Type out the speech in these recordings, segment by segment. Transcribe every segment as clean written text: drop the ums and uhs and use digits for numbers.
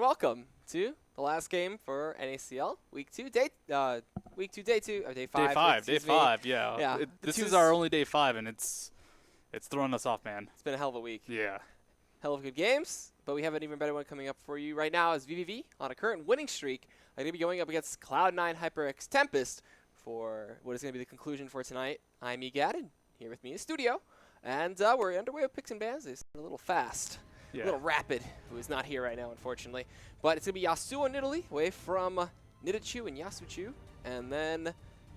welcome to the last game for NACL Week 2, day 5. Day five, yeah. This is our only day 5, and it's throwing us off, man. It's been a hell of a week. Yeah. Hell of good games, but we have an even better one coming up for you right now as vVv on a current winning streak. They're going to be going up against Cloud9 HyperX Tempest for what is going to be the conclusion for tonight. I'm Egad, and here with me in studio, and we're underway with picks and bans. It's a little fast. Yeah. A little rapid, who is not here right now, unfortunately. But it's going to be Yasuo and Nidalee away from Nidachu and Yasuchu. And then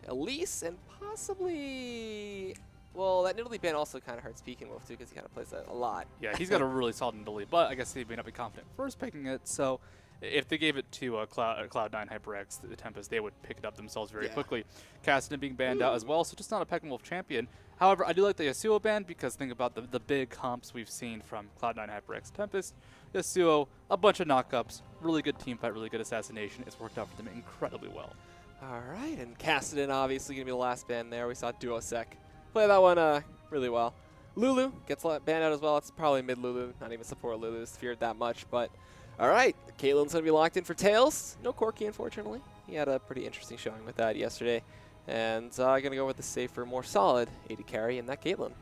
Elise and possibly... Well, that Nidalee ban also kind of hurts Pekin Wolf, too, because he kind of plays that a lot. Yeah, he's got a really solid Nidalee, but I guess he may not be confident first picking it. So if they gave it to Cloud9 HyperX, the Tempest, they would pick it up themselves very quickly. Cassidy being banned out as well, so just not a Pekin Wolf champion. However, I do like the Yasuo ban because think about the big comps we've seen from Cloud9 HyperX Tempest. Yasuo, a bunch of knockups, really good team fight, really good assassination. It's worked out for them incredibly well. All right, and Cassidy obviously going to be the last ban there. We saw Duosec play that one really well. Lulu gets banned out as well. It's probably mid Lulu, not even support Lulu's feared that much. But all right, Caitlyn's going to be locked in for Tails. No Corki, unfortunately. He had a pretty interesting showing with that yesterday. And I'm going to go with the safer, more solid AD carry in that Caitlyn.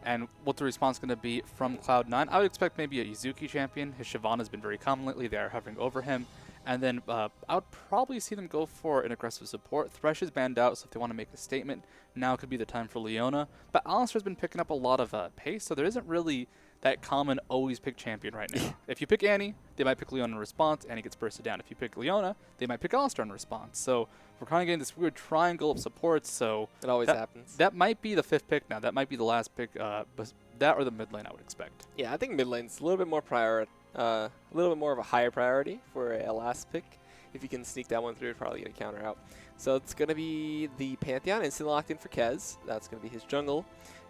And what the response going to be from Cloud9? I would expect maybe a Izuki champion. His Shyvana has been very common lately. They are hovering over him. And then I would probably see them go for an aggressive support. Thresh is banned out, so if they want to make a statement, now could be the time for Leona. But Alistar's been picking up a lot of pace, so there isn't really that common always pick champion right now. If you pick Annie, they might pick Leona in response. Annie gets bursted down. If you pick Leona, they might pick Alistar in response. So we're kind of getting this weird triangle of supports. So it always happens. That might be the 5th pick now. That might be the last pick. But that or the mid lane, I would expect. Yeah, I think mid lane's a little bit more a little bit more of a higher priority for a last pick. If you can sneak that one through, it'd probably get a counter out. So it's going to be the Pantheon instantly locked in for Kez. That's going to be his jungle.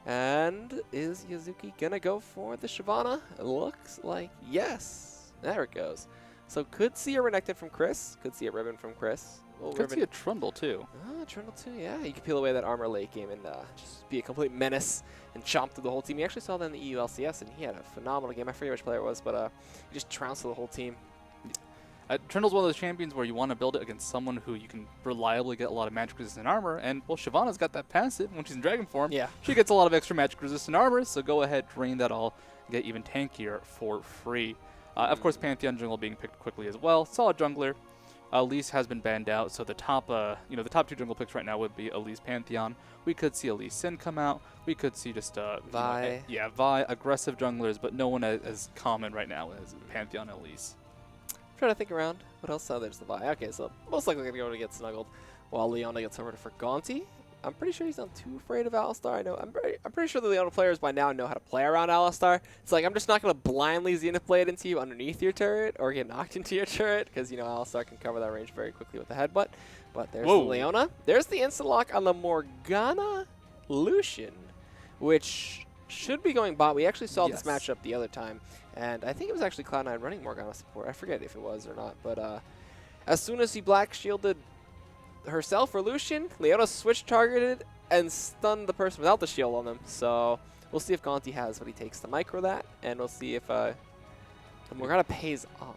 And is Yazuki going to go for the Shyvana? It looks like yes. There it goes. So could see a Renekton from Chris. Could see a Ribbon from Chris. Could see a Trundle too. Trundle too, yeah. You can peel away that armor late game and just be a complete menace and chomp through the whole team. You actually saw that in the EU LCS, and he had a phenomenal game. I forget which player it was, but he just trounced through the whole team. Trundle's one of those champions where you want to build it against someone who you can reliably get a lot of magic resistant armor, and well, Shyvana's got that passive when she's in dragon form. Yeah. She gets a lot of extra magic resistant armor, so go ahead, drain that all, get even tankier for free. Of course, Pantheon jungle being picked quickly as well. Solid jungler. Elise has been banned out, so the top, the top 2 jungle picks right now would be Elise Pantheon. We could see Elise Sin come out. We could see just Vi. Vi, aggressive junglers, but no one as common right now as Pantheon Elise. I'm trying to think around. What else? Oh, there's the Vi. Okay, so most likely going to get snuggled while Leona gets over to Forgonti. I'm pretty sure he's not too afraid of Alistar. I know. I'm pretty sure the Leona players by now know how to play around Alistar. It's like I'm just not going to blindly Zenith Blade into you underneath your turret or get knocked into your turret because you know Alistar can cover that range very quickly with the headbutt. But there's the Leona. There's the instant lock on the Morgana Lucian, which should be going bot. We actually saw this matchup the other time, and I think it was actually Cloud9 running Morgana support. I forget if it was or not, but as soon as he black shielded herself or Lucian, Leona switch targeted and stunned the person without the shield on them. So we'll see if Gonti has what he takes to micro that, and we'll see if the Morgana pays off.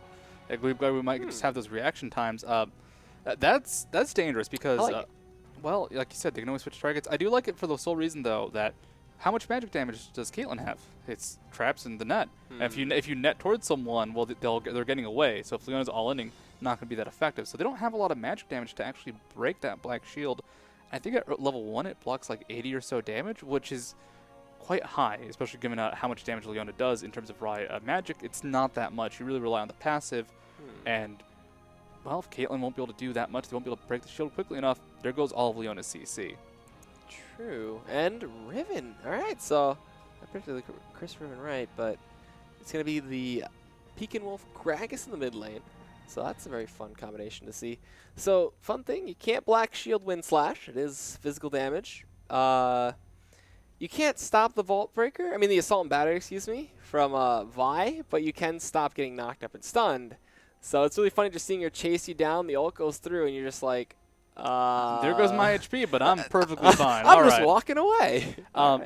Yeah, we might just have those reaction times. That's dangerous because, well, like you said, they can always switch targets. I do like it for the sole reason though that how much magic damage does Caitlyn have? It's traps in the net. And if you net towards someone, well, they're getting away. So if Leona's all-inning, not going to be that effective. So they don't have a lot of magic damage to actually break that black shield. I think at level 1 it blocks like 80 or so damage, which is quite high, especially given how much damage Leona does in terms of magic. It's not that much. You really rely on the passive. And, well, if Caitlyn won't be able to do that much, they won't be able to break the shield quickly enough, there goes all of Leona's CC. True. And Riven. All right, so I predicted Chris Riven right, but it's going to be the Pekin Wolf Gragas in the mid lane. So that's a very fun combination to see. So, fun thing, you can't black shield wind slash. It is physical damage. You can't stop the Vault Breaker. I mean, the Assault and Battery, excuse me, from Vi, but you can stop getting knocked up and stunned. So it's really funny just seeing her chase you down. The ult goes through, and you're just like, there goes my HP, but I'm perfectly fine. I'm just walking away.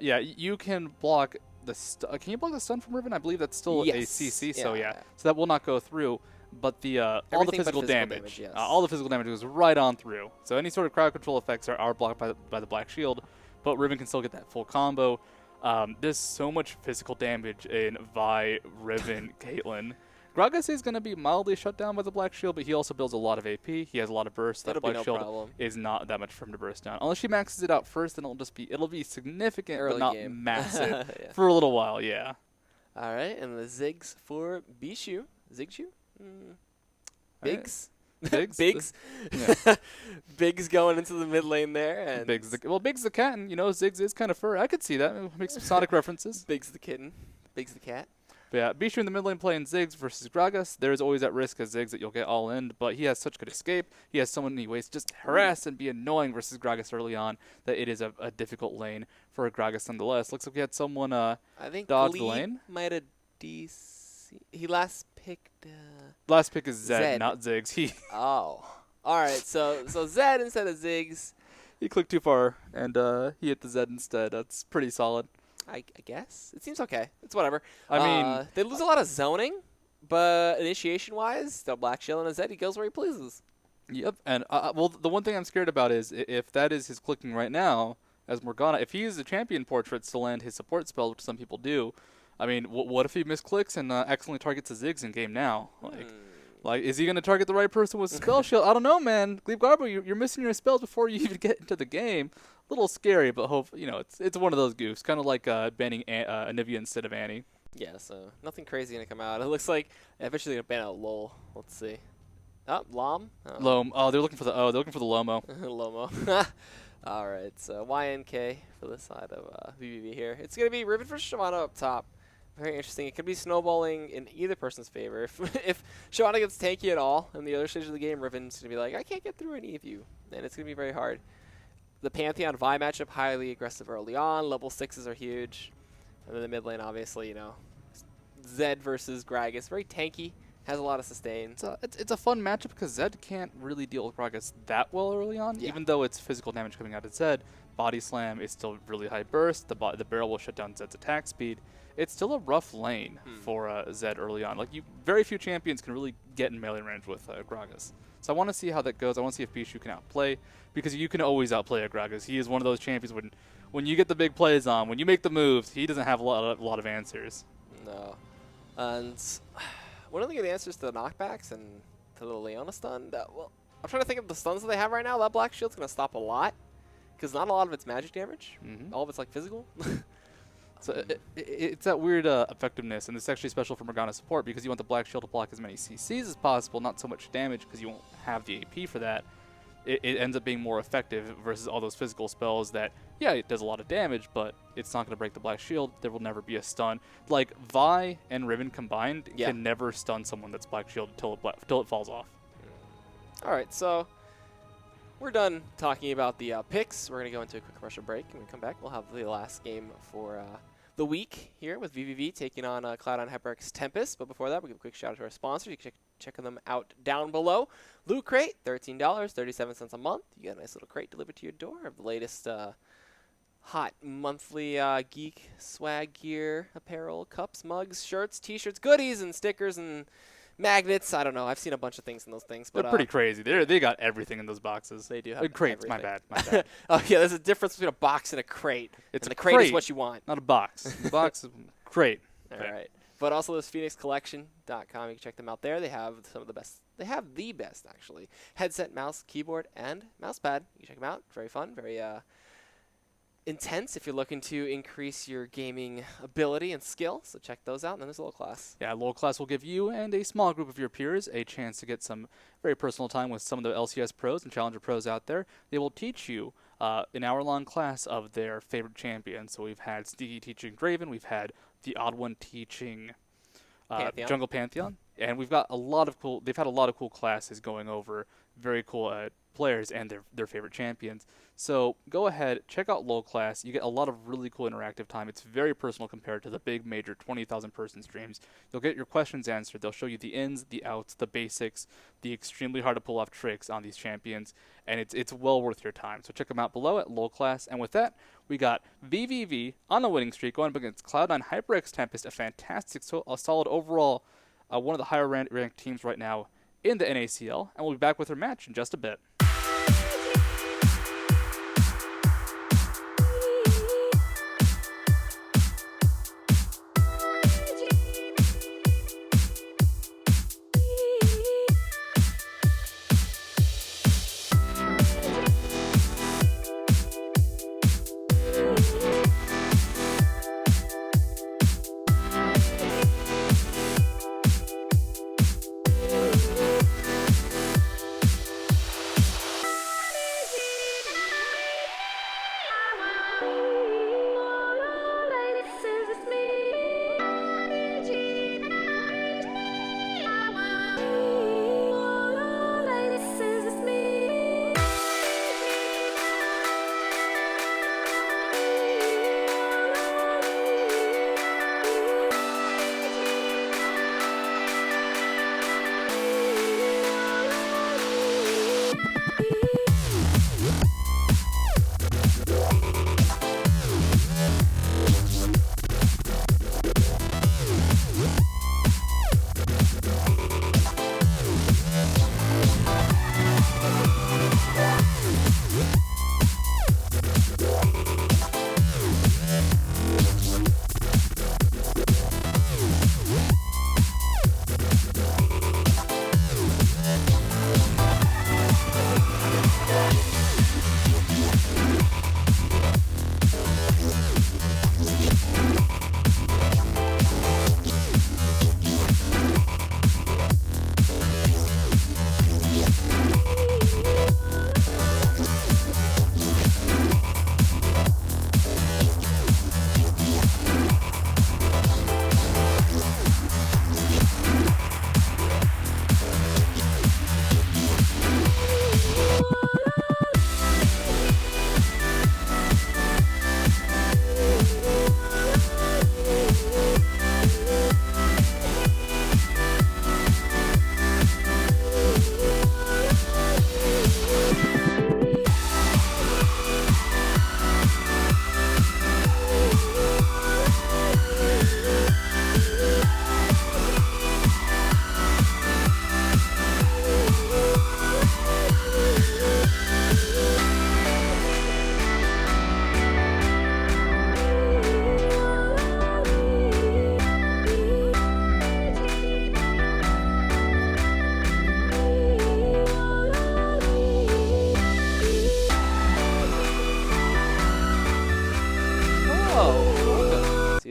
Yeah, you can block the can you block the stun from Riven? I believe that's still a CC, so yeah. So that will not go through. but the all the Everything but physical physical damage, damage, yes. all the physical damage goes right on through. So any sort of crowd control effects are blocked by the Black Shield, but Riven can still get that full combo. There's so much physical damage in Vi, Riven, Caitlyn. Gragas is going to be mildly shut down by the Black Shield, but he also builds a lot of AP. He has a lot of burst. That Black Shield is not that much for him to burst down. Unless she maxes it out first, then it'll be significant, Early but not game. massive Yeah. for a little while. Yeah. All right, and the Ziggs for Bishu. Zigshu? Biggs? Biggs. Biggs. Yeah. Biggs going into the mid lane there, and Biggs the cat, and Ziggs is kind of fur. I could see that. Make some Sonic references. Biggs the kitten. Biggs the cat. But yeah, Bishu in the mid lane playing Ziggs versus Gragas. There is always that risk as Ziggs that you'll get all in, but he has such good escape. He has so many ways to just harass and be annoying versus Gragas early on that it is a difficult lane for Gragas nonetheless. Looks like we had someone I think dodge the lane. Might have DC. He last picked. Last pick is Zed, Zed. not Ziggs. He Oh, all right. So Zed instead of Ziggs. he clicked too far and he hit the Zed instead. That's pretty solid. I guess it seems okay. It's whatever. I mean, they lose a lot of zoning, but initiation-wise, the Black Shield and a Zed, he goes where he pleases. Yep. And well, the one thing I'm scared about is if that is his clicking right now as Morgana, if he uses the champion portraits to land his support spell, which some people do. I mean, what if he misclicks and accidentally targets a Ziggs in game now? Like, is he going to target the right person with spell shield? I don't know, man. Glebe Garbo, you're missing your spells before you even get into the game. A little scary, but it's one of those goofs, kind of like banning Anivia instead of Annie. Yeah, so nothing crazy going to come out. It looks like eventually they're going to ban out Lol. Let's see. Oh, Lom? Oh. Lom. Oh, they're looking for the Lomo. Lomo. All right, so YNK for the side of vVv here. It's going to be Riven versus Shyvana up top. Very interesting. It could be snowballing in either person's favor. If Shyvana gets tanky at all in the other stage of the game, Riven's going to be like, I can't get through any of you. And it's going to be very hard. The Pantheon Vi matchup, highly aggressive early on. Level 6s are huge. And then the mid lane, obviously, Zed versus Gragas. Very tanky. Has a lot of sustain. It's a fun matchup because Zed can't really deal with Gragas that well early on. Yeah. Even though it's physical damage coming out of Zed, Body Slam is still really high burst. The barrel will shut down Zed's attack speed. It's still a rough lane for Zed early on. Like very few champions can really get in melee range with Gragas. So I want to see how that goes. I want to see if Bishu can outplay, because you can always outplay a Gragas. He is one of those champions when you get the big plays on, when you make the moves, he doesn't have a lot of answers. No. And one of the good answers to the knockbacks and to the Leona stun, I'm trying to think of the stuns that they have right now. That Black Shield's going to stop a lot, because not a lot of it's magic damage. All of it's like physical. So it's that weird effectiveness, and it's actually special for Morgana support because you want the Black Shield to block as many CCs as possible, not so much damage because you won't have the AP for that. It ends up being more effective versus all those physical spells that, yeah, it does a lot of damage, but it's not going to break the Black Shield. There will never be a stun. Like, Vi and Riven combined can never stun someone that's Black Shield until it falls off. All right, so we're done talking about the picks. We're going to go into a quick commercial break. When we come back, we'll have the last game for the week here with vVv taking on Cloud9 HyperX Tempest. But before that, we'll give a quick shout out to our sponsors. You can check them out down below. Loot Crate, $13, 37 cents a month. You get a nice little crate delivered to your door of the latest hot monthly geek swag gear, apparel, cups, mugs, shirts, t-shirts, goodies, and stickers, and magnets. I don't know. I've seen a bunch of things in those things. But they're pretty crazy. They got everything in those boxes. They do have crates. Everything. My bad. Oh, yeah, there's a difference between a box and a crate. It's and a the crate crate, is what you want. Not a box. The box is crate. All right. But also this PhoenixCollection.com. You can check them out there. They have some of the best. They have the best, actually. Headset, mouse, keyboard, and mouse pad. You can check them out. Very fun. Very intense if you're looking to increase your gaming ability and skill. So check those out. And then there's a little class. Yeah, Lowell Class will give you and a small group of your peers a chance to get some very personal time with some of the LCS pros and Challenger pros out there. They will teach you an hour-long class of their favorite champions. So we've had Sneaky teaching Draven. We've had the Odd One teaching Jungle Pantheon. And we've got they've had a lot of cool classes going over very cool players and their favorite champions. So go ahead, check out Low Class. You get a lot of really cool interactive time. It's very personal compared to the big major 20,000 person streams. You'll get your questions answered. They'll show you the ins, the outs, the basics, the extremely hard to pull off tricks on these champions, and it's well worth your time. So check them out below at Low Class. And with that, we got vVv on a winning streak going up against Cloud9 HyperX Tempest, a fantastic, a solid overall one of the higher ranked teams right now in the NACL, and we'll be back with our match in just a bit.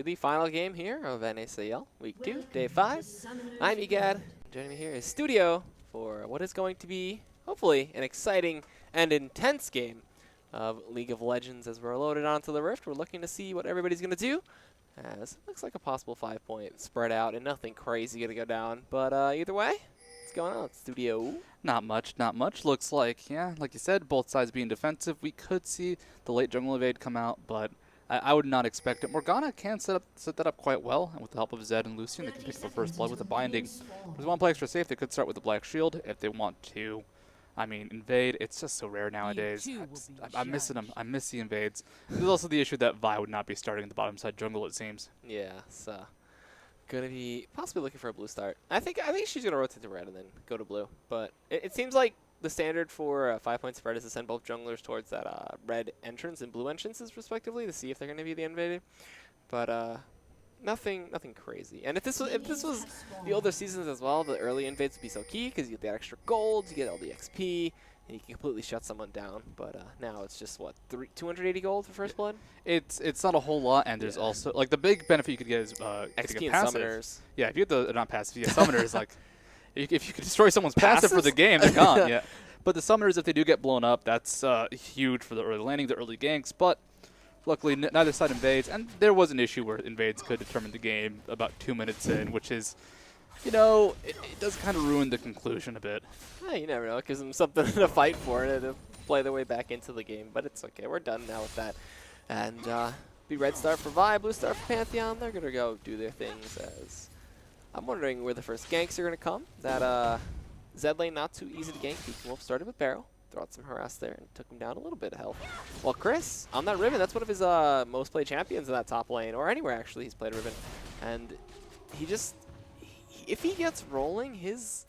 The final game here of NACL Week 2, Day 5. I'm Egad. Joining me here is Studio for what is going to be, hopefully, an exciting and intense game of League of Legends as we're loaded onto the Rift. We're looking to see what everybody's going to do, as it looks like a possible 5-point spread out and nothing crazy going to go down. But either way, what's going on, Studio? Not much, not much. Looks like, yeah, like you said, both sides being defensive. We could see the late jungle evade come out, but I would not expect it. Morgana can set that up quite well, and with the help of Zed and Lucian, they can pick up the first blood with the binding. If they want to play extra safe, they could start with the Black Shield. If they want to, I mean, invade, it's just so rare nowadays. I'm missing them. I miss the invades. There's also the issue that Vi would not be starting in the bottom side jungle, it seems. Yeah, so gonna be possibly looking for a blue start. I think she's gonna rotate to red and then go to blue. But it seems like the standard for a 5-point spread is to send both junglers towards that red entrance and blue entrances, respectively, to see if they're going to be the invaded. But nothing crazy. And if this was the older seasons as well, the early invades would be so key because you get the extra gold, you get all the XP, and you can completely shut someone down. But now it's just what 280 gold for first blood. It's not a whole lot, and there's also like the big benefit you could get is XP and passive. summoners. Yeah, if you get the not passive, you get summoners like. If you could destroy someone's passive for the game, they're gone. Yeah, but the summoners, if they do get blown up, that's huge for the early landing, the early ganks. But luckily, neither side invades, and there was an issue where invades could determine the game about 2 minutes in, which is, you know, it does kind of ruin the conclusion a bit. Yeah, you never know. It gives them something to fight for to play their way back into the game. But it's okay. We're done now with that. And be red star for Vi, blue star for Pantheon. They're gonna go do their things as. I'm wondering where the first ganks are going to come. That Zed lane not too easy to gank. Beacon Wolf started with Barrel, threw out some harass there, and took him down a little bit of health. Well, Chris, on that Riven, that's one of his most played champions in that top lane, or anywhere actually he's played Riven. And he if he gets rolling, his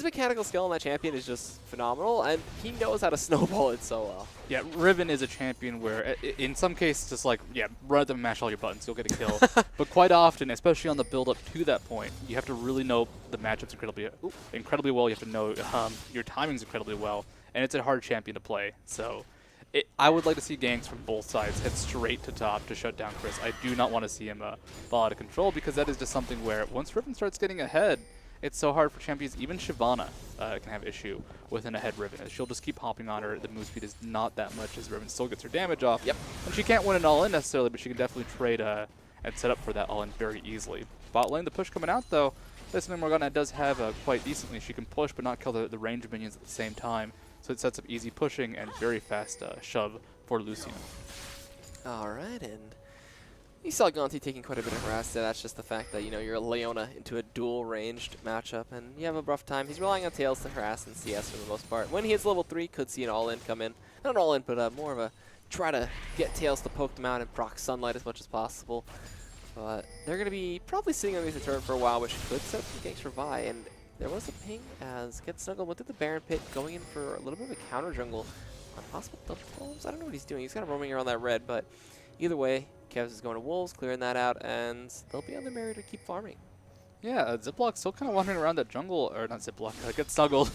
mechanical skill on that champion is just phenomenal, and he knows how to snowball it so well. Yeah, Riven is a champion where, in some cases, just like, yeah, run at them and mash all your buttons, you'll get a kill. But quite often, especially on the build-up to that point, you have to really know the matchups incredibly well. You have to know your timings incredibly well, and it's a hard champion to play. So I would like to see ganks from both sides head straight to top to shut down Chris. I do not want to see him fall out of control, because that is just something where once Riven starts getting ahead, it's so hard for champions. Even Shyvana can have issue with an ahead Riven. She'll just keep hopping on her. The move speed is not that much as Riven still gets her damage off. Yep. And she can't win an all-in necessarily, but she can definitely trade and set up for that all-in very easily. Bot lane, the push coming out though. This Morgana does have quite decently. She can push but not kill the range minions at the same time. So it sets up easy pushing and very fast shove for Lucian. Alright, and you saw Gonti taking quite a bit of harass there. That's just the fact that, you know, you're Leona into a dual-ranged matchup, and you have a rough time. He's relying on Tails to harass and CS for the most part. When he hits level 3, could see an all-in come in. Not an all-in, but more of a try to get Tails to poke them out and proc Sunlight as much as possible. But they're going to be probably sitting on the turret for a while, which could set up some ganks for Vi. And there was a ping as Get Snuggled went through the Baron pit, going in for a little bit of a counter jungle on possible double bombs. I don't know what he's doing. He's kind of roaming around that red, but either way, Kevs is going to Wolves, clearing that out, and they'll be on the merry to keep farming. Yeah, Ziploc still kind of wandering around that jungle, or not Ziploc, Get Snuggled.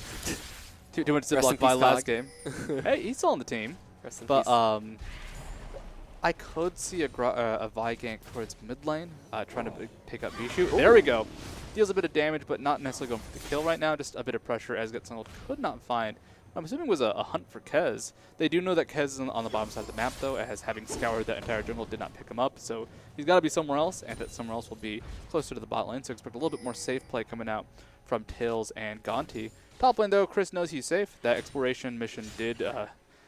too much Ziploc by last game. Hey, he's still on the team. But I could see a Vi gank towards mid lane, trying to pick up Vishu. There we go. Deals a bit of damage, but not necessarily going for the kill right now. Just a bit of pressure as Get Snuggled could not find. I'm assuming it was a hunt for Kez. They do know that Kez is on the bottom side of the map, though, as having scoured that entire jungle did not pick him up. So he's got to be somewhere else, and that somewhere else will be closer to the bot lane. So expect a little bit more safe play coming out from Tails and Gonti. Top lane, though, Chris knows he's safe. That exploration mission did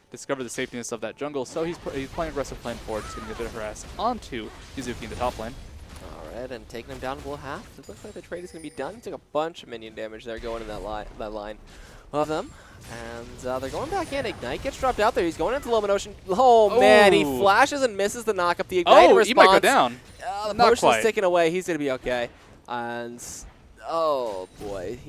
discover the safetiness of that jungle, so he's playing aggressive playing forward, just getting a bit of harass onto Yuzuki in the top lane. Alright, and taking him down below half. It looks like the trade is going to be done. He took a bunch of minion damage there going in that line of them. And they're going back in. Ignite gets dropped out there. He's going into Luminoshin. Oh, man, he flashes and misses the knock-up. The Ignite response. He might go down. The potion's taken away. He's going to be okay. And, oh, boy.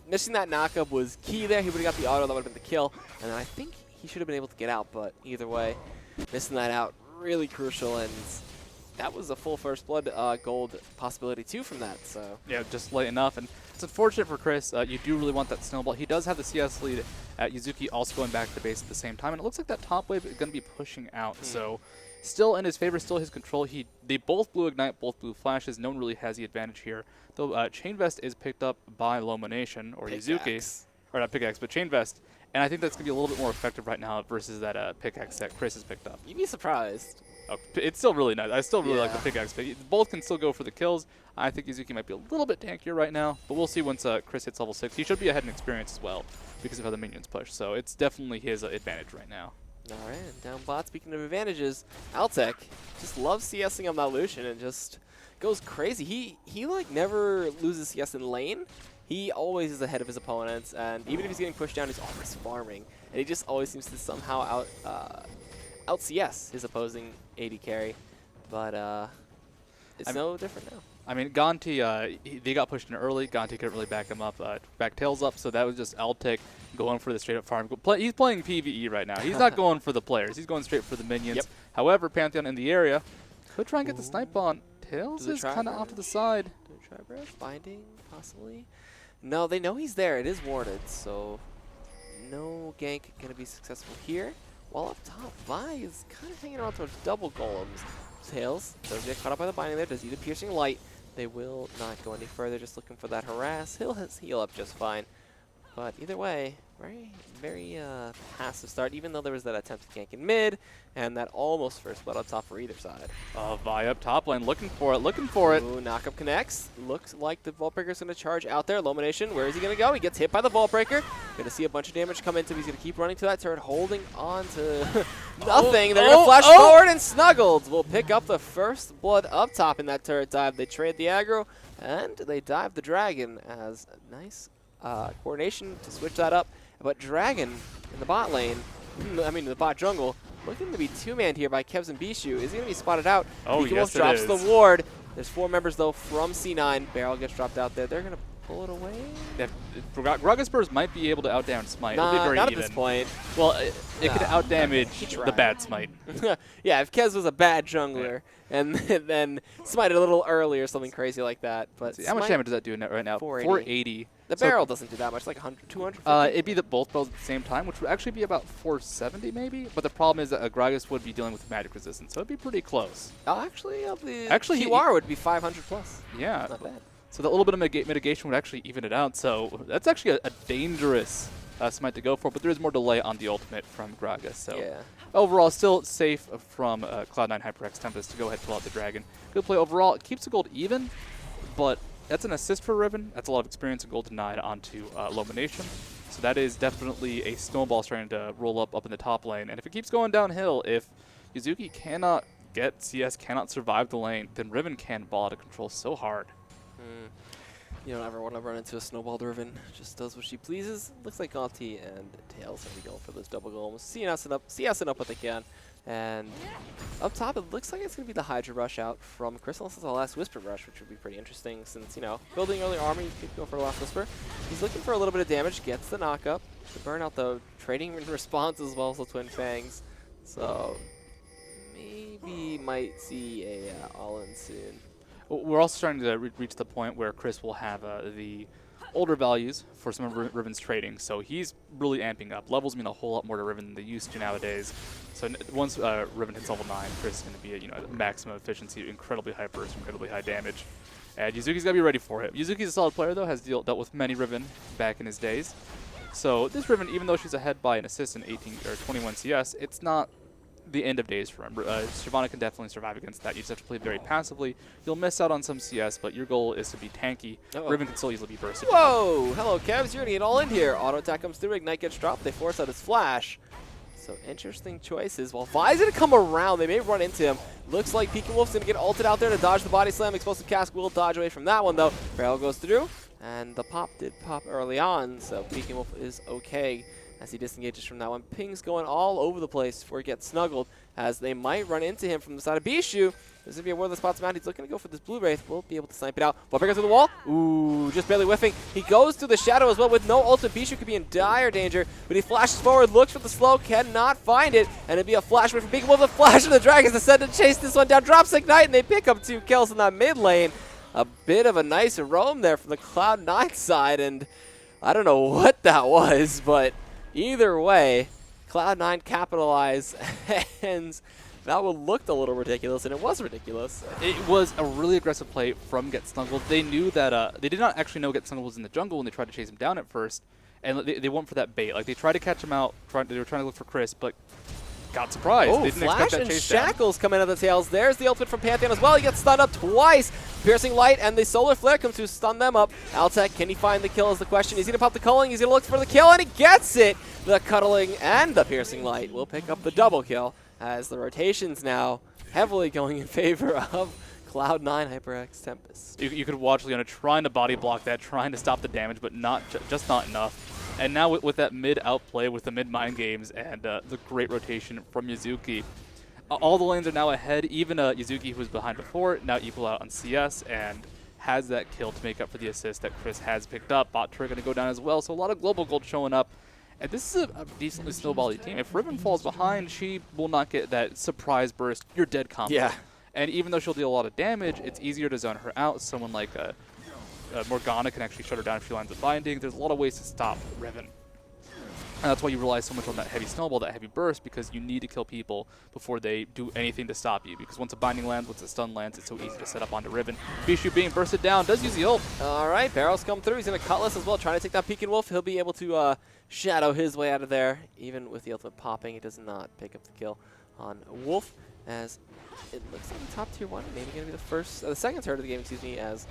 Missing that knock-up was key there. He would have got the auto. That would have been the kill. And I think he should have been able to get out. But either way, missing that out, really crucial. And that was a full First Blood gold possibility, too, from that. So yeah, just late enough. And it's unfortunate for Chris. You do really want that snowball. He does have the CS lead at Yuzuki also going back to base at the same time. And it looks like that top wave is going to be pushing out. So still in his favor, still his control. They both blew Ignite, both blew Flashes. No one really has the advantage here. Though Chain Vest is picked up by Lumination or Yuzuki. Or not Pickaxe, but Chain Vest. And I think that's going to be a little bit more effective right now versus that Pickaxe that Chris has picked up. You'd be surprised. Oh, it's still really nice. I still really like the Pickaxe. But both can still go for the kills. I think Yuzuki might be a little bit tankier right now, but we'll see once Chris hits level 6. He should be ahead in experience as well because of how the minions push. So it's definitely his advantage right now. All right, and down bot, speaking of advantages, Altec just loves CSing on that Lucian and just goes crazy. He like never loses CS in lane. He always is ahead of his opponents, and even if he's getting pushed down, he's always farming. And he just always seems to somehow out CS his opposing AD carry. But it's no different now. I mean, Gonti, they got pushed in early. Gonti couldn't really back him up, back Tails up, so that was just Altec going for the straight-up farm. He's playing PvE right now. He's not going for the players. He's going straight for the minions. Yep. However, Pantheon in the area could try and get the snipe on. Tails is kind of off to the side. Binding, possibly. No, they know he's there. It is warded, so no gank going to be successful here. While up top, Vi is kind of hanging around towards double golems. Tails does get caught up by the binding there, does use a piercing light. They will not go any further, just looking for that harass. He'll heal up just fine. But either way, very passive start, even though there was that attempted gank in mid, and that almost first blood up top for either side. Vi up top lane, looking for it. Ooh, knock-up connects. Looks like the Vault Breaker's going to charge out there. Illumination, where is he going to go? He gets hit by the Vault Breaker. Going to see a bunch of damage come into him. He's going to keep running to that turret, holding on to nothing. They're going to flash forward, and Snuggled will pick up the first blood up top in that turret dive. They trade the aggro, and they dive the dragon as a nice coordination to switch that up. But Dragon in the bot lane, in the bot jungle, looking to be two-manned here by Kevs and Bishu. Is he going to be spotted out? Oh, yes, drops the ward. There's 4 members, though, from C9. Barrel gets dropped out there. They're going to pull it away. Yeah, Gragas Burst might be able to outdamage Smite. It'll be very not even. at this point. Well, it could outdamage the bad Smite. Yeah, if Kez was a bad jungler, and then Smite a little early or something crazy like that. But how much damage does that do right now? 480. The barrel doesn't do that much, like 100, 200. It'd be both barrels at the same time, which would actually be about 470 maybe. But the problem is that a Gragas would be dealing with magic resistance, so it'd be pretty close. Actually, Kiwara would be 500 plus. Yeah. Not bad. So that little bit of mitigation would actually even it out. So that's actually a dangerous Smite to go for, but there is more delay on the ultimate from Gragas. So yeah. Overall, still safe from Cloud9 HyperX Tempest to go ahead and pull out the Dragon. Good play overall. It keeps the gold even, but that's an assist for Riven. That's a lot of experience and gold denied onto Lomination. So that is definitely a snowball starting to roll up in the top lane. And if it keeps going downhill, if Yuzuki cannot get CS, cannot survive the lane, then Riven can ball out of control so hard. You don't ever want to run into a snowball Riven. Just does what she pleases. Looks like Gonti and Tails going to be going for those double goals. CSing up what they can. And up top, it looks like it's going to be the Hydra Rush out from Crystal. This is the last Whisper Rush, which would be pretty interesting since, you know, building early armor, you could go for the last Whisper. He's looking for a little bit of damage, gets the knock up. The burnout, though, trading in response as well as the Twin Fangs. So maybe might see a all-in soon. We're also starting to reach the point where Chris will have the older values for some of Riven's trading, so he's really amping up. Levels mean a whole lot more to Riven than they used to nowadays. So once Riven hits level 9, Chris is going to be at maximum efficiency, incredibly high burst, incredibly high damage. And Yuzuki's got to be ready for it. Yuzuki's a solid player, though, has dealt with many Riven back in his days. So this Riven, even though she's ahead by an assist in 18 or 21 CS, it's not the end of days for him. Shyvana can definitely survive against that. You just have to play very passively. You'll miss out on some CS, but your goal is to be tanky. Riven can still easily be bursted. Whoa! Hello, Kevs. You're going to get all in here. Auto attack comes through. Ignite gets dropped. They force out his flash. So interesting choices. While Vi's going to come around, they may run into him. Looks like Pekin Wolf's going to get ulted out there to dodge the body slam. Explosive Cask will dodge away from that one, though. Barrel goes through, and the pop did pop early on, so Pekin Wolf is okay as he disengages from that one. Ping's going all over the place before he gets snuggled, as they might run into him from the side of Bishu. There's going to be a worthless spots mount. He's looking to go for this Blue Wraith. Will be able to snipe it out. Ballbreaker through the wall. Ooh, just barely whiffing. He goes through the shadow as well with no ult. Bishu could be in dire danger, but he flashes forward, looks for the slow, cannot find it, and it'd be a flash away from Pekin Wolf. The flash of the Dragons descend to chase this one down. Drops Ignite, and they pick up 2 kills in that mid lane. A bit of a nice roam there from the Cloud9 side, and I don't know what that was, but either way, Cloud9 capitalize, and that one looked a little ridiculous, and it was ridiculous. It was a really aggressive play from Get Snuggled. They knew that they did not actually know Get Snuggled was in the jungle when they tried to chase him down at first, and they went for that bait. Like, they tried to catch him out. They were trying to look for Chris, but got surprised. Oh, they didn't Flash expect that and chase Shackles come in at the tails. There's the ultimate from Pantheon as well. He gets stunned up twice. Piercing Light and the Solar Flare comes to stun them up. Altec, can he find the kill is the question. He's going to pop the culling. He's going to look for the kill, and he gets it. The Cuddling and the Piercing Light will pick up the double kill, as the rotations now heavily going in favor of Cloud9 HyperX Tempest. You could watch Leona trying to body block that, trying to stop the damage, but just not enough. And now with that mid outplay, with the mid mind games, and the great rotation from Yuzuki, all the lanes are now ahead. Even Yuzuki, who was behind before, now equal out on CS and has that kill to make up for the assist that Chris has picked up. Bot turret going to go down as well, so a lot of global gold showing up. And this is a decently snowbally team. If Riven falls behind, she will not get that surprise burst. You're dead combo. Yeah. And even though she'll deal a lot of damage, it's easier to zone her out. Someone like Morgana can actually shut her down if she lands a binding. There's a lot of ways to stop Riven. And that's why you rely so much on that heavy snowball, that heavy burst, because you need to kill people before they do anything to stop you. Because once a binding lands, once a stun lands, it's so easy to set up onto Riven. Bishu being bursted down, does use the ult. All right, Barrels come through. He's going to Cutlass as well, trying to take down Pekin Wolf. He'll be able to shadow his way out of there. Even with the ultimate popping, he does not pick up the kill on Wolf, as it looks like the top tier 1, maybe going to be the second turret of the game, excuse me, as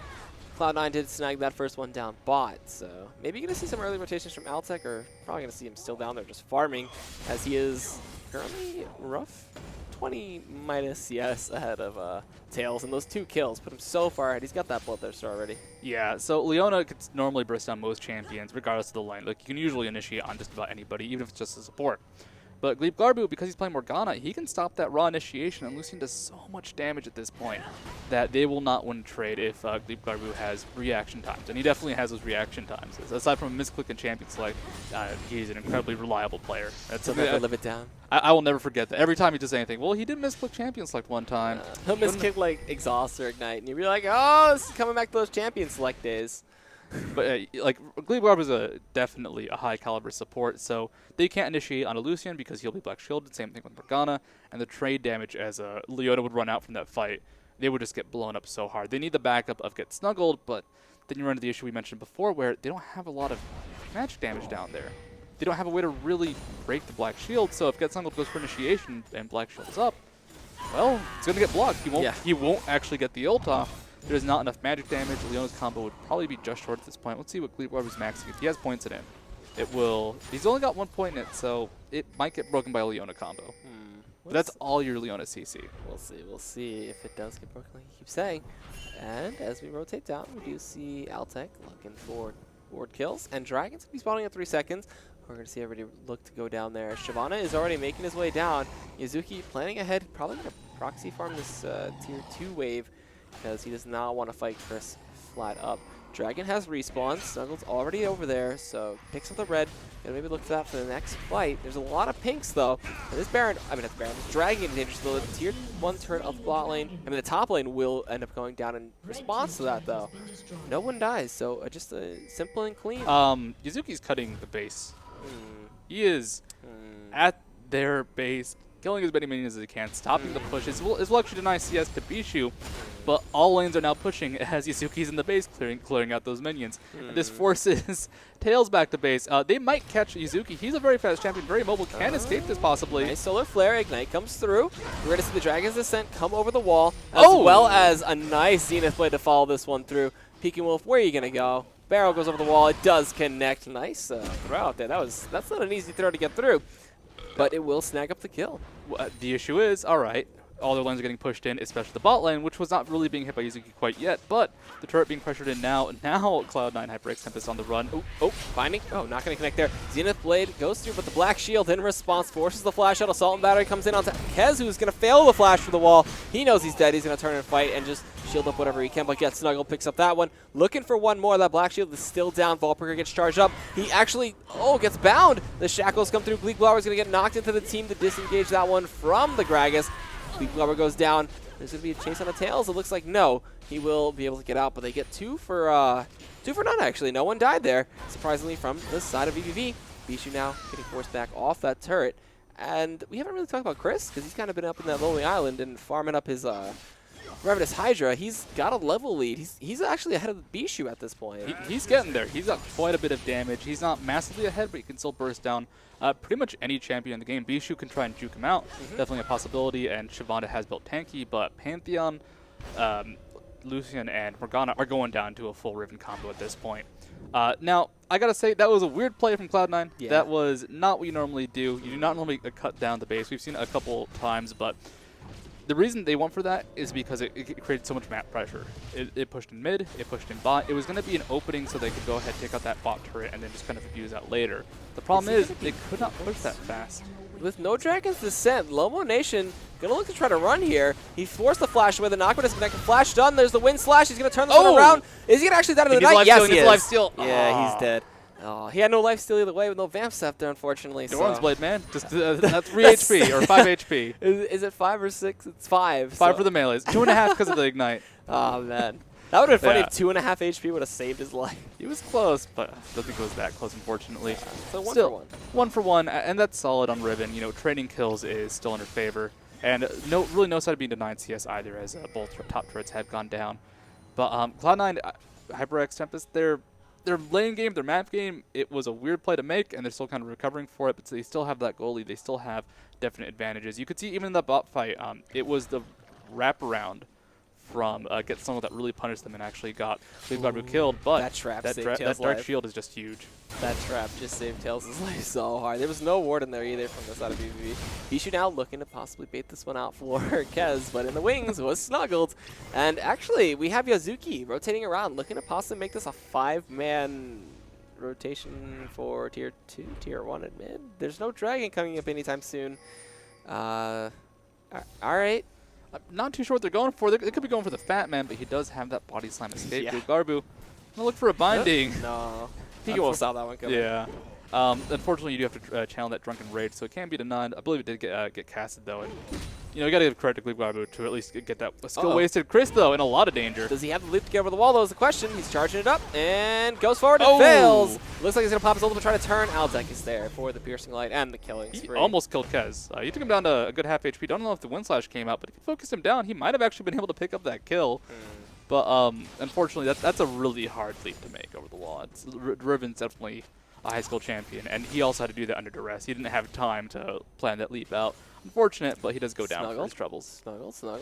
Cloud9 did snag that first one down bot, so maybe you're going to see some early rotations from Altec, or probably going to see him still down there just farming, as he is currently rough 20 minus CS ahead of Tails, and those 2 kills put him so far ahead. He's got that Bloodthirster already. Yeah, so Leona could normally burst down most champions, regardless of the lane. Like, you can usually initiate on just about anybody, even if it's just a support. But Glebe Garbu, because he's playing Morgana, he can stop that raw initiation, and Lucian does so much damage at this point that they will not win a trade if Glebe Garbu has reaction times. And he definitely has those reaction times. Aside from a misclick and champion select, he's an incredibly reliable player. That's something never live it down. I will never forget that. Every time he does anything, well, he did misclick champion select one time. He'll misclick like exhaust or ignite, and you'll be like, oh, this is coming back to those champion select days. But like Glebe Garbu is definitely a high caliber support, so they can't initiate on a Lucian because he'll be black shielded. Same thing with Morgana, and the trade damage as Leona would run out from that fight, they would just get blown up so hard. They need the backup of get snuggled, but then you run into the issue we mentioned before where they don't have a lot of magic damage down there. They don't have a way to really break the black shield, so if get snuggled goes for initiation and black shield is up, well, it's gonna get blocked. He won't actually get the ult off. There's not enough magic damage. Leona's combo would probably be just short at this point. Let's see what Glebe Garbu's maxing. If he has points in it, it will. He's only got 1 point in it, so it might get broken by a Leona combo. But that's all your Leona CC. We'll see. We'll see if it does get broken, like you keep saying. And as we rotate down, we do see Altec looking for ward kills. And Dragon's going to be spawning at 3 seconds. We're going to see everybody look to go down there. Shyvana is already making his way down. Yuzuki planning ahead, probably going to proxy farm this tier 2 wave, because he does not want to fight Chris flat up. Dragon has respawn. Snuggles already over there, so picks up the red. Gonna maybe look for that for the next fight. There's a lot of pinks though. And this Baron, this Dragon is dangerous. The tier 1 turret of the bot lane, the top lane will end up going down in response to that though. No one dies, so just simple and clean. Yuzuki's cutting the base. He is at their base, killing as many minions as he can, stopping the pushes. Will actually deny CS to Bishu, but all lanes are now pushing as Yuzuki's in the base clearing out those minions. And this forces Tails back to base. They might catch Yuzuki. He's a very fast champion, very mobile, can escape this possibly. Nice solar flare, Ignite comes through. We're going to see the Dragon's Descent come over the wall, as well as a nice Zenith play to follow this one through. Peking Wolf, where are you going to go? Barrel goes over the wall. It does connect. Nice throw out there. That's not an easy throw to get through, but it will snag up the kill. The issue is, all right, all their lanes are getting pushed in, especially the bot lane, which was not really being hit by Yuzuki quite yet, but the turret being pressured in now. Now Cloud9 HyperX Tempest on the run. Finding. Oh, not going to connect there. Zenith Blade goes through, but the Black Shield in response forces the flash out. Assault and Battery comes in onto Kez, who's going to fail the flash for the wall. He knows he's dead. He's going to turn and fight and just shield up whatever he can, but gets Snuggle, picks up that one. Looking for one more. That Black Shield is still down. Voltbreaker gets charged up. He actually, gets bound. The Shackles come through. Glebe Garbu is going to get knocked into the team to disengage that one from the Gragas. Glebe Garbu goes down. There's going to be a chase on the Tails. It looks like no. He will be able to get out, but they get two for none, actually. No one died there, surprisingly, from the side of vVv. Bishu now getting forced back off that turret. And we haven't really talked about Chris, because he's kind of been up in that lonely island and farming up his Revenus Hydra. He's got a level lead. He's actually ahead of Bishu at this point. He's getting there. He's got quite a bit of damage. He's not massively ahead, but he can still burst down pretty much any champion in the game. Bishu can try and juke him out. Definitely a possibility, and Shyvana has built tanky, but Pantheon, Lucian, and Morgana are going down to a full Riven combo at this point. Now, I gotta say, that was a weird play from Cloud9. Yeah. That was not what you normally do. You do not normally cut down the base. We've seen it a couple times, but the reason they went for that is because it created so much map pressure. It pushed in mid, it pushed in bot. It was going to be an opening so they could go ahead, take out that bot turret, and then just kind of abuse that later. The problem is they could not push that fast. With no Dragon's Descent, Lomo Nation going to look to try to run here. He forced the flash away. The knockback is connected. Flash done. There's the wind slash. He's going to turn this one around. Is he going to actually die to the night? Yes, he is. Life steal. Yeah, he's dead. Oh, he had no life steal either way with no Vamp Scepter, unfortunately. Doran's Blade, man. Just that's 3 HP or 5 HP. Is it 5 or 6? It's 5. 5 for the melees. 2.5 because of the Ignite. Oh, man. That would have been funny if 2.5 HP would have saved his life. He was close, but I don't think it was that close, unfortunately. So 1 still, for 1. 1 for 1, and that's solid on Riven. You know, trading kills is still in her favor. And really no side of being denied CS either, as both top turrets had gone down. But Cloud9, HyperX, Tempest, their lane game, their map game, it was a weird play to make, and they're still kind of recovering for it, but they still have that goalie. They still have definite advantages. You could see even in the bot fight, it was the wraparound from Get Someone that really punished them and actually got Glebe Garbu killed, but that Dark Shield is just huge. That trap just saved Tails' life so hard. There was no ward in there either from the side of vVv. Bishu now looking to possibly bait this one out for Kez, but in the wings was snuggled. And actually, we have Yuzuki rotating around, looking to possibly make this a 5-man rotation for tier 2, tier 1 at mid. There's no dragon coming up anytime soon. All right. I'm not too sure what they're going for. They could be going for the Fat Man, but he does have that body slam escape. Yeah. Garbu. I'm gonna look for a binding. No. He won't saw that one coming. Yeah. Unfortunately, you do have to channel that Drunken Rage, so it can be denied. I believe it did get casted, though. And, you know, you got to give credit to Garbu to at least get that skill wasted. Chris, though, in a lot of danger. Does he have the leap to get over the wall, though, is the question. He's charging it up and goes forward and fails. Looks like he's going to pop his ultimate, try to turn. Altec is there for the piercing light and the killing spree. He almost killed Kez. He took him down to a good half HP. Don't know if the Wind Slash came out, but if he focused him down, he might have actually been able to pick up that kill. But unfortunately, that's a really hard leap to make over the wall. Riven's definitely a high school champion, and he also had to do that under duress. He didn't have time to plan that leap out. Unfortunate, but he does go down for his troubles.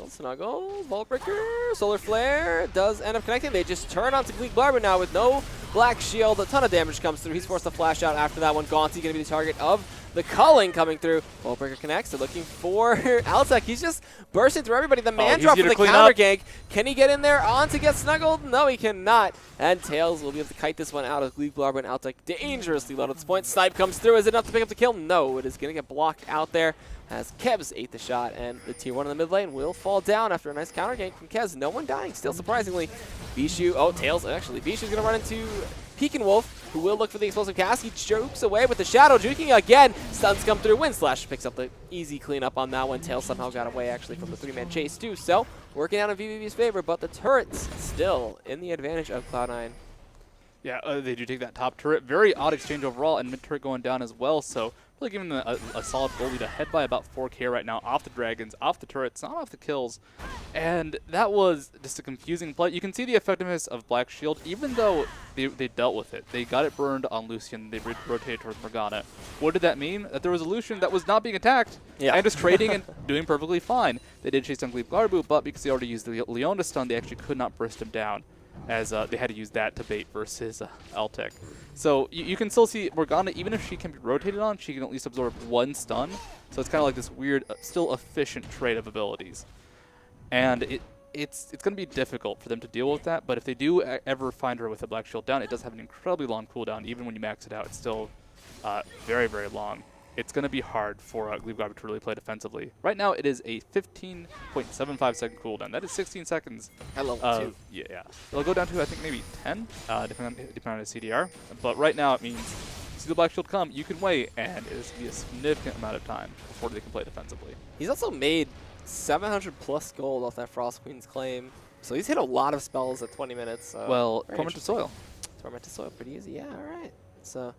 Snuggle. Vault Breaker, Solar Flare does end up connecting. They just turn onto Gleek Barber now with no Black Shield. A ton of damage comes through. He's forced to flash out after that one. Gaunty going to be the target of the culling coming through. Vault Breaker connects. They're looking for Altec. He's just bursting through everybody. The man drop for the counter gank. Can he get in there on to get snuggled? No, he cannot. And Tails will be able to kite this one out of Gleek Barber and Altec dangerously low at this point. Snipe comes through. Is it enough to pick up the kill? No, it is going to get blocked out there as Kevz ate the shot, and the tier 1 in the mid lane will fall down after a nice counter gank from Kez. No one dying still, surprisingly. Bishu, Tails, actually. Bishu's going to run into Pekin Wolf, who will look for the explosive cast. He jukes away with the shadow, juking again. Stuns come through. Wind Slash picks up the easy cleanup on that one. Tails somehow got away, actually, from the 3-man chase, too. So, working out in vVv's favor, but the turrets still in the advantage of Cloud9. Yeah, they do take that top turret. Very odd exchange overall, and mid turret going down as well, so really giving them a solid goal lead ahead by about 4K right now, off the dragons, off the turrets, not off the kills. And that was just a confusing play. You can see the effectiveness of Black Shield, even though they dealt with it. They got it burned on Lucian, they rotated towards Morgana. What did that mean? That there was a Lucian that was not being attacked, and just trading and doing perfectly fine. They did chase down Gleep Garbu, but because they already used the Leona stun, they actually could not burst him down, as they had to use that to bait versus Altec. So you can still see Morgana, even if she can be rotated on, she can at least absorb one stun. So it's kind of like this weird, still efficient trade of abilities. And it's going to be difficult for them to deal with that, but if they do ever find her with a Black Shield down, it does have an incredibly long cooldown. Even when you max it out, it's still very, very long. It's going to be hard for Gleep Garbu to really play defensively. Right now, it is a 15.75 second cooldown. That is 16 seconds. At level 2. Yeah. It'll go down to, I think, maybe 10, depending on the CDR. But right now, it means see the Black Shield come, you can wait, and it is going to be a significant amount of time before they can play defensively. He's also made 700 plus gold off that Frost Queen's claim. So he's hit a lot of spells at 20 minutes. Well, Tormented Soil. Tormented Soil, pretty easy. Yeah, all right. So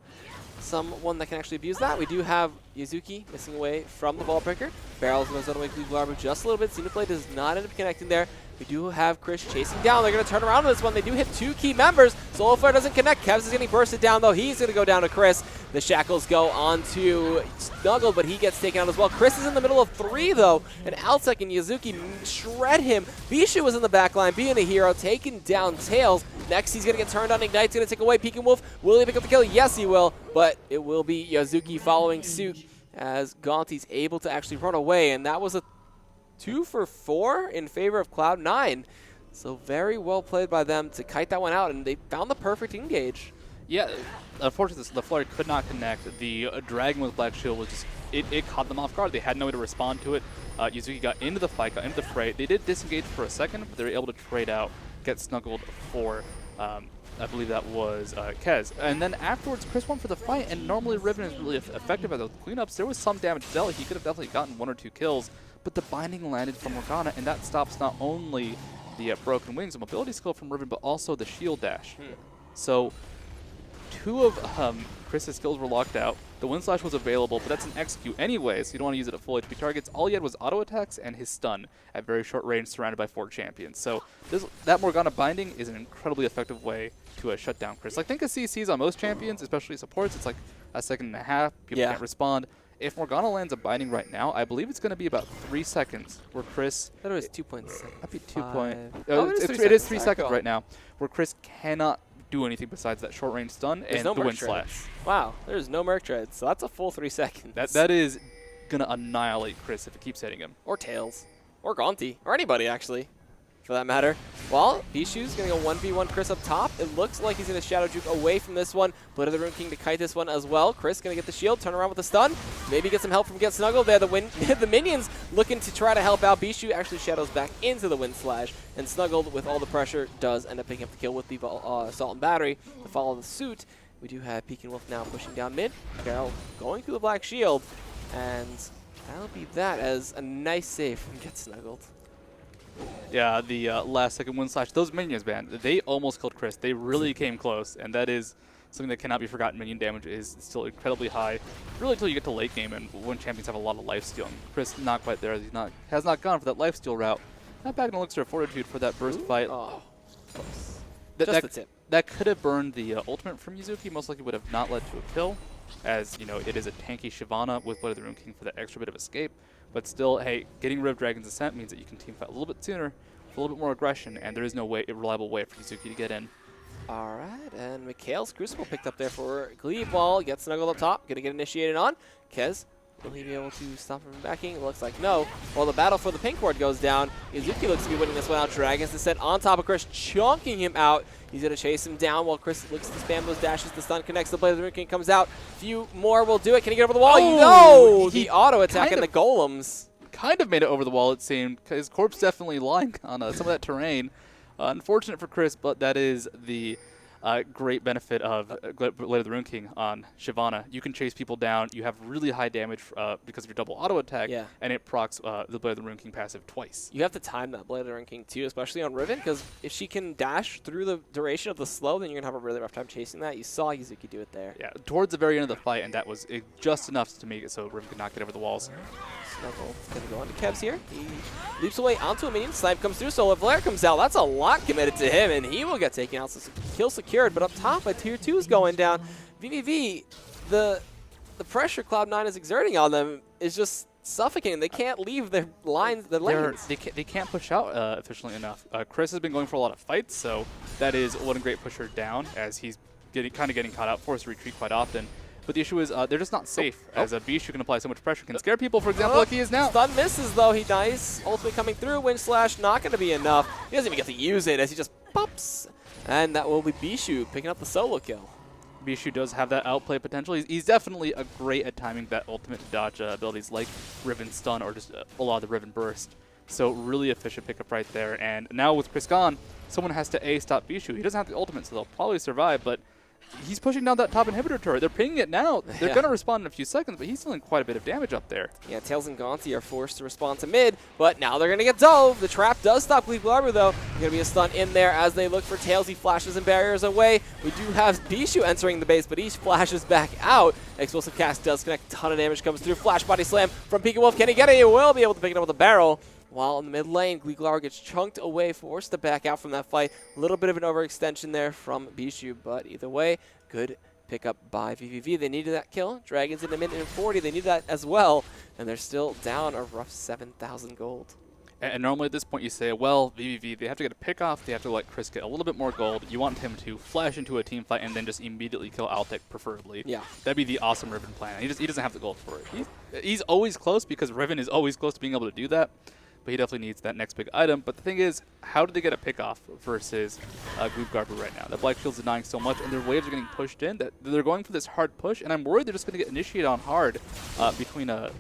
someone that can actually abuse that. We do have Yuzuki missing away from the Vault Breaker. Barrels goes on away Gleep Garbu just a little bit. Xenoplay does not end up connecting there. We do have Chris chasing down. They're going to turn around on this one. They do hit 2 key members. Solar Flare doesn't connect. Kevz is getting bursted down, though. He's going to go down to Chris. The shackles go on to Snuggle, but he gets taken out as well. Chris is in the middle of 3, though, and Altec and Yuzuki shred him. Bishu was in the back line, being a hero, taking down Tails. Next, he's going to get turned on. Ignite's going to take away Pekin Wolf. Will he pick up the kill? Yes, he will, but it will be Yuzuki following suit as Gaunty's able to actually run away, and that was a 2 for 4 in favor of Cloud9. So very well played by them to kite that one out, and they found the perfect engage. Yeah, unfortunately, the flare could not connect. The Dragon with Black Shield was just, it caught them off guard. They had no way to respond to it. Yuzuki got into the fight, got into the fray. They did disengage for a second, but they were able to trade out, get snuggled for, I believe that was Kez. And then afterwards, Chris went for the fight, and normally Riven is really effective at those cleanups. There was some damage dealt. He could have definitely gotten 1 or 2 kills, but the binding landed from Morgana, and that stops not only the Broken Wings, a mobility skill from Riven, but also the shield dash. So 2 of Chris's skills were locked out. The Wind Slash was available, but that's an execute anyway, so you don't want to use it at full HP targets. All he had was auto attacks and his stun at very short range, surrounded by 4 champions. So that Morgana binding is an incredibly effective way to shut down Chris. Like, think of CCs on most champions, especially supports. It's like a second and a half. People can't respond. If Morgana lands a binding right now, I believe it's going to be about 3 seconds where Chris... I thought it was 2.7. That'd be 2 point... it is 3 seconds right now where Chris cannot do anything besides that short range stun and the Wind Slash. Wow, there's no Merc Treads, so that's a full 3 seconds. That is going to annihilate Chris if it keeps hitting him. Or Tails. Or Gaunty. Or anybody, actually. for that matter. Well, Bishu's going to go 1v1 Chris up top. It looks like he's going to Shadow Juke away from this one. Blade of the Rune King to kite this one as well. Chris going to get the shield, turn around with the stun. Maybe get some help from Get Snuggled there. The minions looking to try to help out. Bishu actually shadows back into the Wind Slash. And Snuggled, with all the pressure, does end up picking up the kill with the Assault and Battery to follow the suit. We do have Pekin Wolf now pushing down mid. Carol going through the Black Shield. And that'll be that as a nice save from Get Snuggled. Yeah, the last second Wind Slash. Those minions, man, they almost killed Chris. They really came close, and that is something that cannot be forgotten. Minion damage is still incredibly high, really until you get to late game and when champions have a lot of lifesteal. Chris not quite there. Has not gone for that lifesteal route. Not back in Elixir of Fortitude for that burst fight. Oh, close. Just the tip. That could have burned the ultimate from Yuzuki. Most likely would have not led to a kill, as you know it is a tanky Shyvana with Blade of the Rune King for that extra bit of escape. But still, hey, getting rid of Dragon's Ascent means that you can team fight a little bit sooner, with a little bit more aggression, and there is no reliable way for Yuzuki to get in. All right, and Mikhail's Crucible picked up there for Glebe Ball. Gets snuggled up top, gonna get initiated on. Kez, will he be able to stop him from backing? It looks like no. While the battle for the pink ward goes down, Yuzuki looks to be winning this one out. Dragon's Descent on top of Chris, chunking him out. He's gonna chase him down while Chris looks to spam those dashes. The stun connects, the Blade of the Rune King comes out. Few more will do it. Can he get over the wall? Oh, no! The auto attack and the golems. Kind of made it over the wall, it seemed. His corpse definitely lying on some of that terrain. Unfortunate for Chris, but that is the great benefit of Blade of the Rune King on Shyvana. You can chase people down. You have really high damage because of your double auto attack, and it procs the Blade of the Rune King passive twice. You have to time that Blade of the Rune King too, especially on Riven, because if she can dash through the duration of the slow, then you're going to have a really rough time chasing that. You saw Yuzuki do it there. Yeah, towards the very end of the fight, and that was just enough to make it so Riven could not get over the walls. Snuggle is going to go on to Kevs here. He leaps away onto a minion. Snipe comes through, so if Flare comes out, that's a lot committed to him, and he will get taken out. So kill secured, but up top, a tier 2 is going down. vVv, the pressure Cloud9 is exerting on them is just suffocating. They can't leave their lanes. They can't push out efficiently enough. Chris has been going for a lot of fights, so that is one great pusher down as he's kind of getting caught out, forced to retreat quite often. But the issue is they're just not safe, as a Bishu can apply so much pressure, can scare people, for example, like he is now. Stun misses, though. He dies. Ultimate coming through. Wind Slash not going to be enough. He doesn't even get to use it as he just pops. And that will be Bishu picking up the solo kill. Bishu does have that outplay potential. He's definitely great at timing that ultimate dodge abilities like Riven Stun or just a lot of the Riven Burst. So really efficient pickup right there. And now with Chris gone, someone has to stop Bishu. He doesn't have the ultimate, so they'll probably survive, but he's pushing down that top inhibitor turret. They're pinging it now. They're going to respond in a few seconds, but he's dealing quite a bit of damage up there. Yeah, Tails and Gonti are forced to respond to mid, but now they're going to get dove. The trap does stop Glebe Glaber, though. There's going to be a stun in there as they look for Tails. He flashes and barriers away. We do have Bishu entering the base, but he flashes back out. Explosive cast does connect. A ton of damage comes through. Flash body slam from Pekin Wolf. Can he get it? He will be able to pick it up with a barrel. While in the mid lane, Glebe Glaber gets chunked away, forced to back out from that fight. A little bit of an overextension there from Bishu, but either way, good pickup by vVv. They needed that kill. Dragons in a minute and 40. They need that as well. And they're still down a rough 7,000 gold. And normally at this point you say, well, vVv, they have to get a pick off. They have to let Chris get a little bit more gold. You want him to flash into a team fight and then just immediately kill Altic, preferably. Yeah. That'd be the awesome Riven plan. He doesn't have the gold for it. He's always close because Riven is always close to being able to do that. But he definitely needs that next big item. But the thing is, how do they get a pick-off versus Glebe Glaber right now? The Black Shield's denying so much, and their waves are getting pushed in. That they're going for this hard push, and I'm worried they're just going to get initiated on hard between a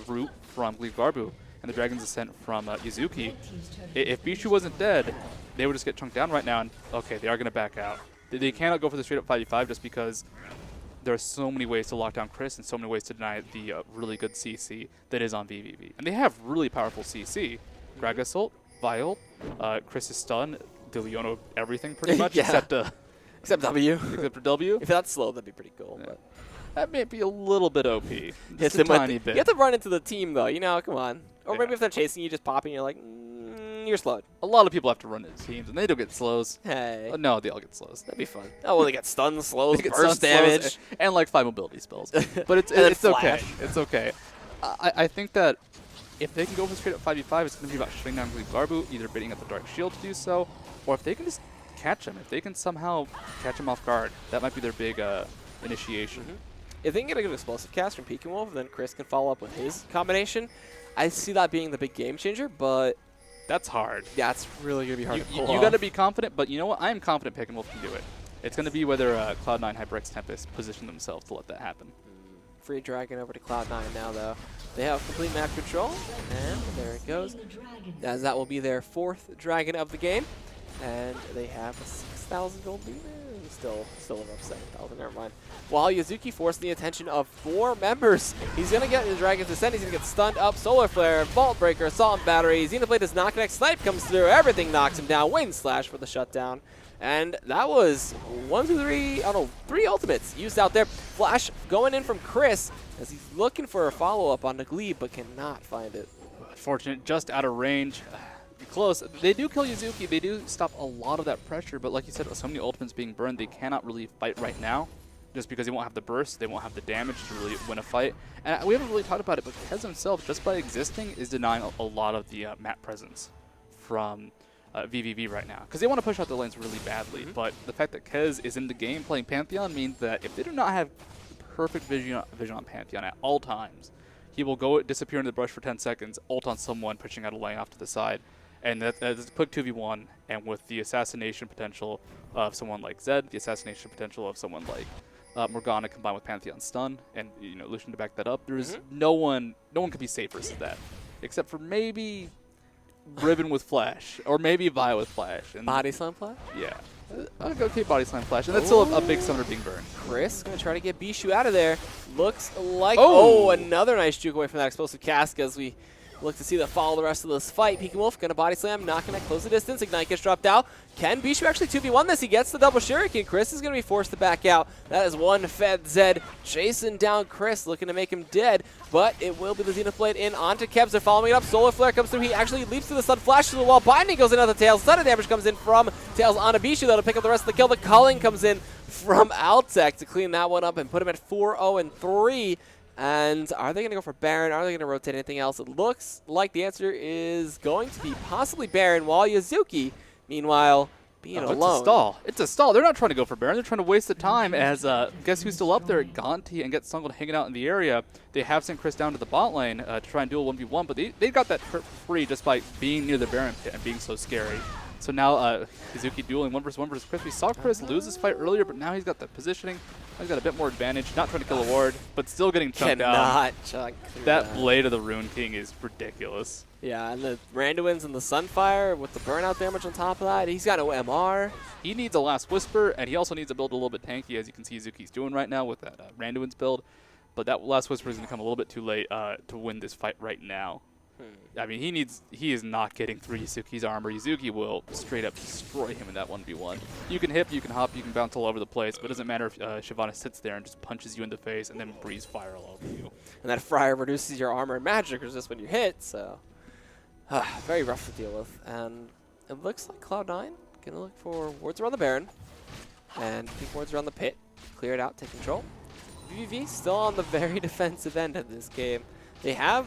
root from Glebe Glaber and the Dragon's Ascent from Yuzuki. If Bishu wasn't dead, they would just get chunked down right now, and okay, they are going to back out. They cannot go for the straight-up 5v5 just because there are so many ways to lock down Chris and so many ways to deny the really good CC that is on vVv. And they have really powerful CC. Greg Assault, Vile, Chris's Stun, DeLeono, everything pretty much, except W. Except for W. If that's slow, that'd be pretty cool. Yeah. But that may be a little bit OP. Just a tiny bit. You have to run into the team, though. You know, come on. Or Yeah. maybe if they're chasing you, just popping, you're like, you're slowed. A lot of people have to run into teams, and they don't get slows. Hey. No, they all get slows. That'd be fun. Oh, well, they get stun, slows, They get burst stun, slows, damage. and like 5 mobility spells. But it's okay. It's okay. I think that if they can go for straight up 5v5, it's going to be about shutting down Glebe Glaber, either baiting up the Dark Shield to do so, or if they can just catch him, if they can somehow catch him off guard, that might be their big initiation. If they can get a good explosive cast from Pekin Wolf, then Chris can follow up with his combination. I see that being the big game changer, but That's hard. That's really going to be hard to pull You off. got to be confident, but you know what? I am confident Pick and Wolf can do it. It's going to be whether Cloud9 HyperX Tempest position themselves to let that happen. Free Dragon over to Cloud9 now, though. They have complete map control, and there it goes. As that will be their 4th Dragon of the game. And they have a 6,000 gold lead. Still above 7,000, never mind. While Yuzuki forced the attention of 4 members. He's going to get his Dragon's Descent. He's going to get stunned up. Solar Flare, Vault Breaker, Assault and Battery. Xenoblade does not connect. Snipe comes through. Everything knocks him down. Wind Slash for the shutdown. And that was 3 ultimates used out there. Flash going in from Chris as he's looking for a follow-up on the Glebe, but cannot find it. Unfortunate, just out of range. Close. They do kill Yuzuki. They do stop a lot of that pressure, but like you said, with so many ultimates being burned, they cannot really fight right now just because they won't have the burst, they won't have the damage to really win a fight. And we haven't really talked about it, but Kez himself, just by existing, is denying a lot of the map presence from vVv right now, because they want to push out the lanes really badly, but the fact that Kez is in the game playing Pantheon means that if they do not have perfect vision on Pantheon at all times, he will go disappear into the brush for 10 seconds, ult on someone pushing out a lane off to the side, and that's a quick 2v1, and with the assassination potential of someone like Zed, the assassination potential of someone like Morgana combined with Pantheon stun, and Lucian to back that up, there's no one could be safe versus that, except for maybe Riven with Flash, or maybe Vi with Flash. And Body Slam Flash? Yeah. I'll go take Body Slam Flash, and that's still a big summoner being burned. Chris going to try to get Bishu out of there. Looks like, Oh! Another nice juke away from that explosive cask as we look to see that follow the rest of this fight. Peek and Wolf going to body slam, not going to close the distance. Ignite gets dropped out. Can Bishu actually 2v1 this? He gets the double shuriken. Chris is going to be forced to back out. That is one fed Zed chasing down Chris, looking to make him dead. But it will be the Xenoblade in onto Kebs. They're following it up. Solar Flare comes through. He actually leaps through the stun, flash through the wall. Binding goes in on the Tails. Sudden damage comes in from Tails onto Bishu. That'll pick up the rest of the kill. The culling comes in from Altec to clean that one up and put him at 4-0-3. And are they going to go for Baron? Are they going to rotate anything else? It looks like the answer is going to be possibly Baron, while Yuzuki, meanwhile, being alone. It's a stall. It's a stall. They're not trying to go for Baron. They're trying to waste the time as, guess who's still up there? Gonti and Get Snuggled hanging out in the area. They have sent Chris down to the bot lane to try and do a 1v1, but they got that free just by being near the Baron pit and being so scary. So now Yuzuki dueling 1v1 versus Chris. We saw Chris lose this fight earlier, but now he's got the positioning. He's got a bit more advantage. Not trying to kill a ward, but still getting chunked down. Cannot chunk through that Blade of the Rune King is ridiculous. Yeah, and the Randuin's and the Sunfire with the burnout damage on top of that. He's got no MR. He needs a Last Whisper, and he also needs to build a little bit tanky, as you can see Yuzuki's doing right now with that Randuin's build. But that Last Whisper is going to come a little bit too late to win this fight right now. I mean, he is not getting through Yuzuki's armor. Yuzuki will straight up destroy him in that 1v1. You can hip, you can hop, you can bounce all over the place, but it doesn't matter if Shyvana sits there and just punches you in the face and then breathes fire all over you. And that Friar reduces your armor and magic resist when you hit, so very rough to deal with. And it looks like Cloud9 going to look for wards around the Baron and keep wards around the pit. Clear it out, take control. vVv still on the very defensive end of this game. They have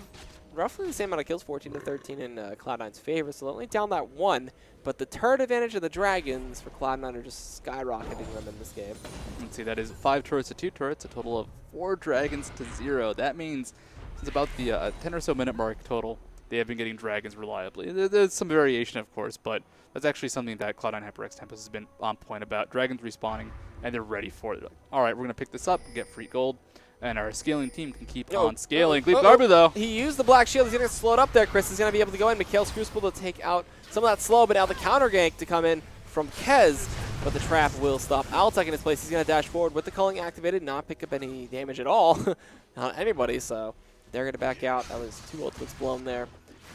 roughly the same amount of kills, 14-13 in Cloud9's favor, so they're only down that one, but the turret advantage of the Dragons for Cloud9 are just skyrocketing them in this game. Let's see, that is 5 turrets to 2 turrets, a total of 4 Dragons to 0. That means since about the 10 or so minute mark total, they have been getting Dragons reliably. There's some variation, of course, but that's actually something that Cloud9 HyperX Tempest has been on point about. Dragons respawning, and they're ready for it. They're like, all right, we're going to pick this up and get free gold. And our scaling team can keep on scaling. Glebe Garbu, though. He used the black shield. He's going to get slowed up there. Chris is going to be able to go in. Mikhail's Crucible to take out some of that slow, but now the counter gank to come in from Kez. But the trap will stop Altec in his place. He's going to dash forward with the culling activated, not pick up any damage at all on anybody. So they're going to back out. That was 2 ultimates blown there.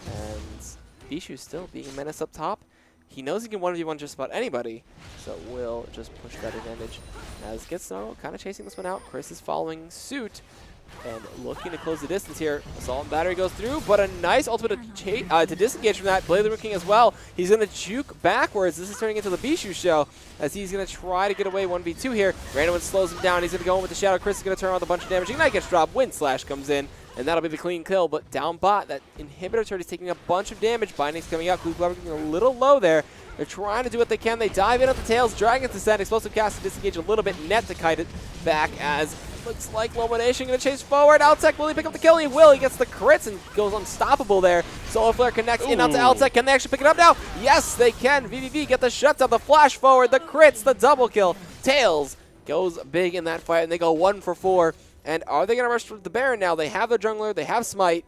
And Bishu still being a menace up top. He knows he can 1v1 just about anybody, so will just push that advantage. As Getsnarl kind of chasing this one out. Chris is following suit and looking to close the distance here. Assault and Battery goes through, but a nice ultimate to disengage from that. Blade of the Rune King as well. He's going to juke backwards. This is turning into the Bishu show as he's going to try to get away 1v2 here. Randuin slows him down. He's going to go in with the Shadow. Chris is going to turn on with a bunch of damage. Ignite gets dropped. Wind Slash comes in. And that'll be the clean kill, but down bot, that inhibitor turret is taking a bunch of damage. Binding's coming out. Glebe getting a little low there. They're trying to do what they can. They dive in at the tails. Dragon's Descent. Explosive cast to disengage a little bit. Net to kite it back as Looks like Lobo Nation going to chase forward. Altec, will he pick up the kill? He will. He gets the crits and goes unstoppable there. Solar Flare connects in out to Altec. Can they actually pick it up now? Yes, they can. vVv get the shutdown, the flash forward, the crits, the double kill. Tails goes big in that fight, and they go 1 for 4. And are they going to rush the Baron now? They have the jungler. They have Smite.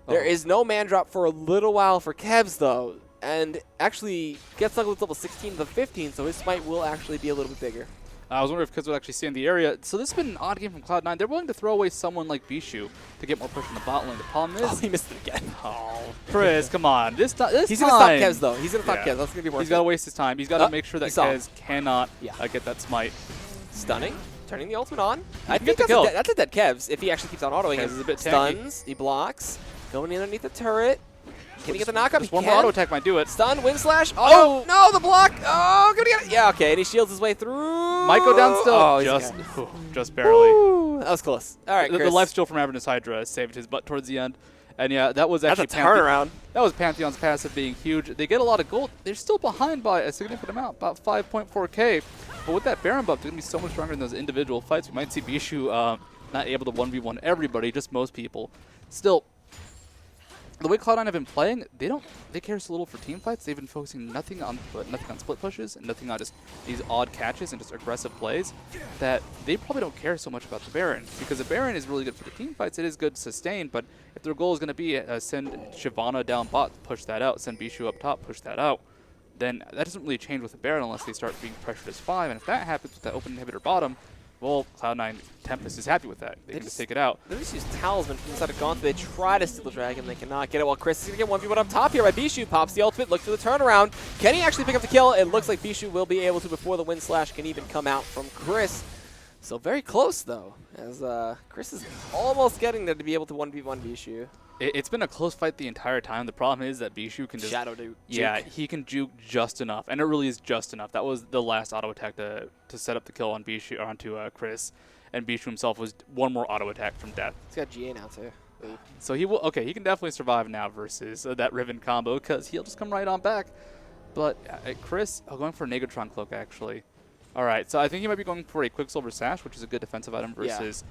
There is no man drop for a little while for Kevs, though. And actually gets snuggled with level 16 to 15, so his Smite will actually be a little bit bigger. I was wondering if Kevs would actually stay in the area. So this has been an odd game from Cloud9. They're willing to throw away someone like Bishu to get more push in the bot lane. The problem is... Oh, he missed it again. Oh, Chris, come on. This He's going to time... stop Kevs, though. He's going to stop Kevs. That's going to be worth He's got to waste his time. He's got to make sure that Kevs cannot get that Smite. Stunning. Turning the ultimate on. I think that's a dead Kevs if he actually keeps on autoing. Kevs is a bit Stuns. He blocks. Going in underneath the turret. Can he get the knockup? Just one more auto attack might do it. Stun, wind slash. Oh, no, the block. Oh, gonna get it. Yeah, okay, and he shields his way through. Might go down still. Oh, just barely. Ooh, that was close. All right, the life steal from Avernus Hydra saved his butt towards the end. And yeah, that was actually that's a turnaround. That was Pantheon's passive being huge. They get a lot of gold. They're still behind by a significant amount, about 5.4k. But with that Baron buff, they're going to be so much stronger in those individual fights. We might see Bishu not able to 1v1 everybody, just most people. Still, the way Cloud9 have been playing, they care so little for team fights. They've been focusing nothing on split pushes and nothing on just these odd catches and just aggressive plays, that they probably don't care so much about the Baron, because the Baron is really good for the team fights. It is good to sustain, but if their goal is going to be send Shyvana down bot, push that out, send Bishu up top, push that out, then that doesn't really change with the Baron unless they start being pressured as 5. And if that happens with that open inhibitor bottom, well, Cloud9 Tempest is happy with that. They can just take it out. They just use Talisman from inside of Gauntlet. They try to steal the Dragon. They cannot get it. While Chris is going to get 1v1 up top here by Bishu. Pops the ultimate. Looks for the turnaround. Can he actually pick up the kill? It looks like Bishu will be able to before the wind slash can even come out from Chris. So very close, though, as Chris is almost getting there to be able to 1v1 Bishu. It's been a close fight the entire time. The problem is that Bishu can just... Shadow juke. Yeah, he can juke just enough, and it really is just enough. That was the last auto attack to set up the kill on Bishu, or onto Chris, and Bishu himself was one more auto attack from death. He's got GA now, too. Ooh. So he will... Okay, he can definitely survive now versus that Riven combo, because he'll just come right on back. But Chris... Oh, going for a Negatron Cloak, actually. All right, so I think he might be going for a Quicksilver Sash, which is a good defensive item versus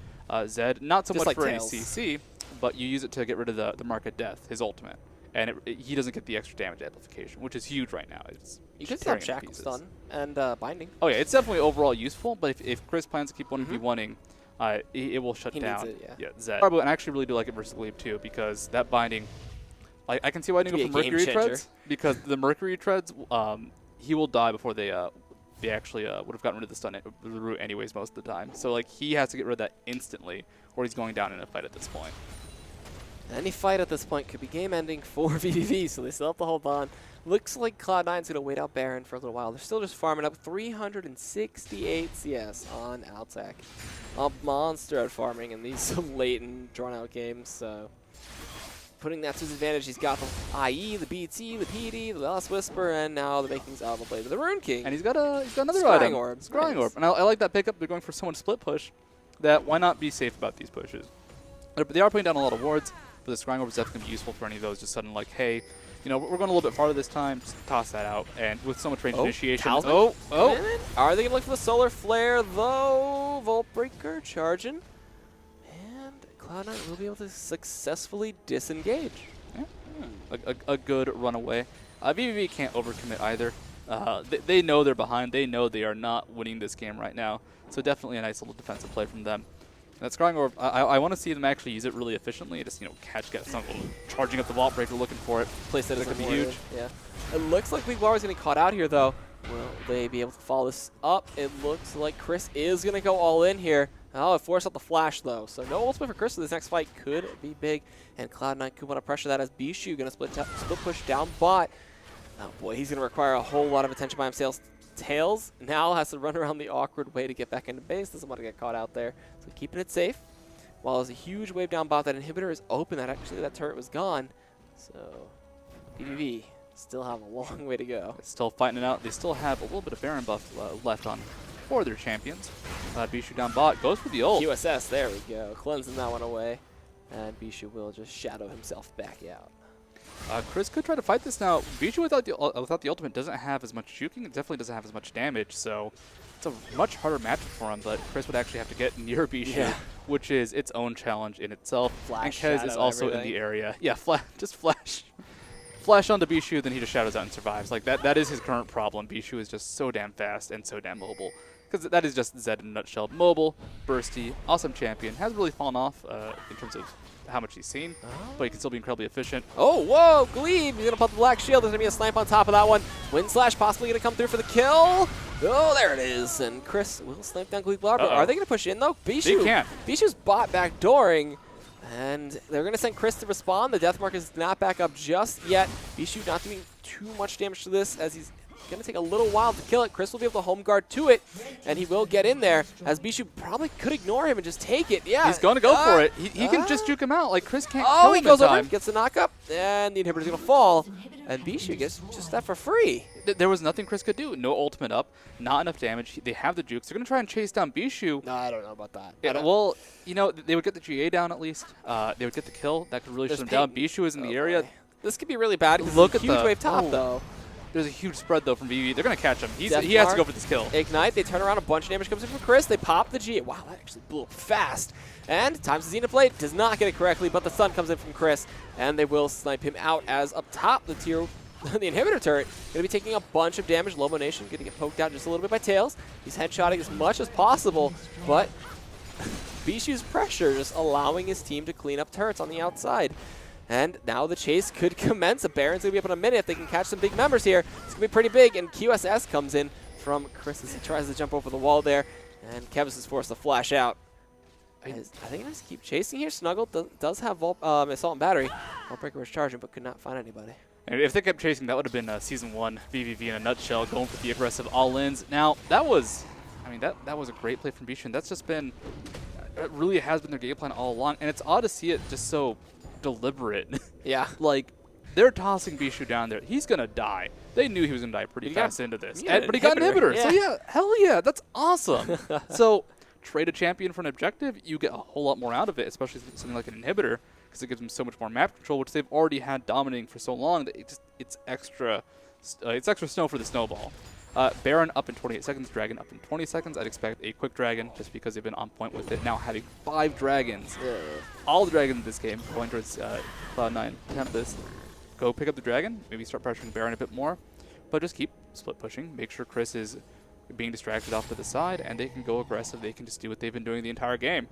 Zed. Not so just much like for Tails. any CC, but you use it to get rid of the Mark of Death, his ultimate. And he doesn't get the extra damage amplification, which is huge right now. You could have Shackle Stun and Binding. Oh, yeah, it's definitely overall useful, but if Chris plans to keep 1v1ing, it will shut down Zed. And I actually really do like it versus Glaive, too, because that Binding... I can see why I didn't go for Mercury Treads, because the Mercury Treads, he will die before they actually would have gotten rid of the stun route anyways most of the time. So like he has to get rid of that instantly, or he's going down in a fight at this point. Any fight at this point could be game-ending for vVv, so they still have to hold on. Looks like Cloud9's going to wait out Baron for a little while. They're still just farming up 368 CS on Altec. A monster at farming in these late and drawn-out games, so... Putting that to his advantage, he's got the IE, the BT, the PD, the Last Whisper, and now the makings of the Blade of the Rune King. And he's got another Scrying item. Orb. Scrying Orb. And I like that pickup. They're going for someone to split push. That why not be safe about these pushes? They are putting down a lot of wards, but the Scrying Orb is definitely going to be useful for any of those. Just sudden like, hey, you know, we're going a little bit farther this time. Just toss that out. And with so much range initiation. Oh. Are they going to look for the Solar Flare, though? Volt Breaker charging. Cloud9 will be able to successfully disengage. Yeah. A good runaway. vVv can't overcommit either. They know they're behind. They know they are not winning this game right now. So definitely a nice little defensive play from them. That Scrying Orb, I want to see them actually use it really efficiently. Just, you know, get something, charging up the Vault Breaker, looking for it. Place that could be huge. Yeah. It looks like League War is getting caught out here, though. Will they be able to follow this up? It looks like Chris is going to go all in here. Oh, it forced out the flash, though. So no ultimate for Chris, so this next fight could be big. And Cloud9 could want to pressure that as Bishu going to split push down bot. Oh, boy, he's going to require a whole lot of attention by himself. Tails now has to run around the awkward way to get back into base. Doesn't want to get caught out there. So keeping it safe. While there's a huge wave down bot, that inhibitor is open. That turret was gone. So vVv still have a long way to go. Still fighting it out. They still have a little bit of Baron buff left on for their champions. Bishu down bot goes for the ult. QSS, there we go. Cleansing that one away. And Bishu will just shadow himself back out. Chris could try to fight this now. Bishu without the ultimate doesn't have as much juking. It definitely doesn't have as much damage. So it's a much harder matchup for him, but Chris would actually have to get near Bishu, which is its own challenge in itself. Flash and Kez is also in the area. Yeah, just flash onto Bishu, then he just shadows out and survives. Like that is his current problem. Bishu is just so damn fast and so damn mobile. Because that is just Zed in a nutshell. Mobile, bursty, awesome champion. Hasn't really fallen off in terms of how much he's seen, but he can still be incredibly efficient. Oh, whoa, Glebe, he's going to pop the black shield. There's going to be a snipe on top of that one. Wind Slash possibly going to come through for the kill. Oh, there it is. And Chris will snipe down Glebe Larber. Are they going to push in, though? Bishu. They can't. Bishu's bot backdooring. And they're going to send Chris to respond. The death mark is not back up just yet. Bishu not doing too much damage to this as he's going to take a little while to kill it. Chris will be able to home guard to it, and he will get in there, as Bishu probably could ignore him and just take it. Yeah, he's going to go for it. He can just juke him out. Like, Chris can't kill him he goes in over, time. gets the knock-up, and the inhibitor's going to fall, and Bishu gets just that for free. There was nothing Chris could do. No ultimate up, not enough damage. They have the jukes. They're going to try and chase down Bishu. No, I don't know about that. Yeah, well, you know, they would get the GA down at least. They would get the kill. That could really shut them down. Bishu is in the area. Boy. This could be really bad because Look it's a at huge wave top, though. There's a huge spread, though, from vVv. They're going to catch him. He has to go for this kill. Ignite. They turn around. A bunch of damage comes in from Chris. They pop the GA. Wow, that actually blew up fast. And times the Zenith Blade. Does not get it correctly, but the stun comes in from Chris, and they will snipe him out as up top, the inhibitor turret going to be taking a bunch of damage. Lobo Nation going to get poked out just a little bit by Tails. He's headshotting as much as possible, but Bishu's pressure just allowing his team to clean up turrets on the outside. And now the chase could commence. A Baron's going to be up in a minute if they can catch some big members here. It's going to be pretty big, and QSS comes in from Chris as he tries to jump over the wall there, and Kevs is forced to flash out. I think he just keep chasing here. Snuggle does have Assault and Battery. Vaultbreaker was charging, but could not find anybody. And if they kept chasing, that would have been Season 1 vVv in a nutshell, going for the aggressive all-ins. Now, that was a great play from Bishu, and that's just been, it really has been their game plan all along, and it's odd to see it just so deliberate. Yeah. Like, they're tossing Bishu down there. He's going to die. They knew he was going to die pretty fast into this. But he got an inhibitor. Yeah. So, yeah, hell yeah, that's awesome. So, trade a champion for an objective, you get a whole lot more out of it, especially something like an inhibitor, because it gives them so much more map control, which they've already had dominating for so long that it's extra snow for the snowball. Baron up in 28 seconds, Dragon up in 20 seconds. I'd expect a quick Dragon just because they've been on point with it. Now having 5 Dragons. All the Dragons in this game going towards Cloud9 Tempest. Go pick up the Dragon, maybe start pressuring Baron a bit more, but just keep split pushing. Make sure Chris is being distracted off to the side, and they can go aggressive. They can just do what they've been doing the entire game.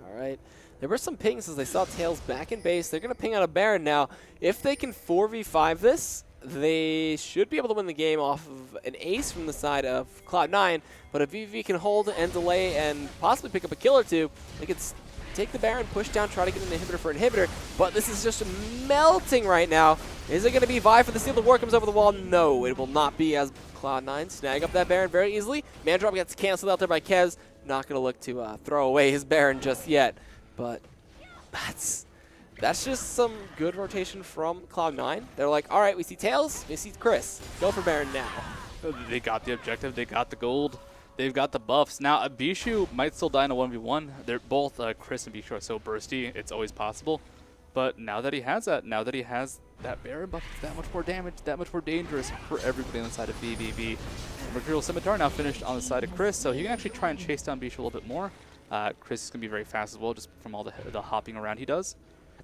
All right. There were some pings as they saw Tails back in base. They're going to ping out a Baron now. If they can 4v5 this, they should be able to win the game off of an ace from the side of Cloud9. But if vVv can hold and delay and possibly pick up a kill or two, they could take the Baron, push down, try to get an inhibitor for inhibitor. But this is just melting right now. Is it going to be Vi for the steal? The war comes over the wall. No, it will not be, as Cloud9 snag up that Baron very easily. Mandrop gets canceled out there by Kevs. Not going to look to throw away his Baron just yet. But that's just some good rotation from Cloud9. They're like, all right, we see Tails, we see Chris. Go for Baron now. They got the objective. They got the gold. They've got the buffs. Now, Bishu might still die in a 1v1. They're both, Chris and Bishu are so bursty, it's always possible. But now that he has that, that Baron buff, it's that much more damage, that much more dangerous for everybody on the side of vVv. Mercurial Scimitar now finished on the side of Chris, so he can actually try and chase down Bishu a little bit more. Chris is going to be very fast as well, just from all the hopping around he does.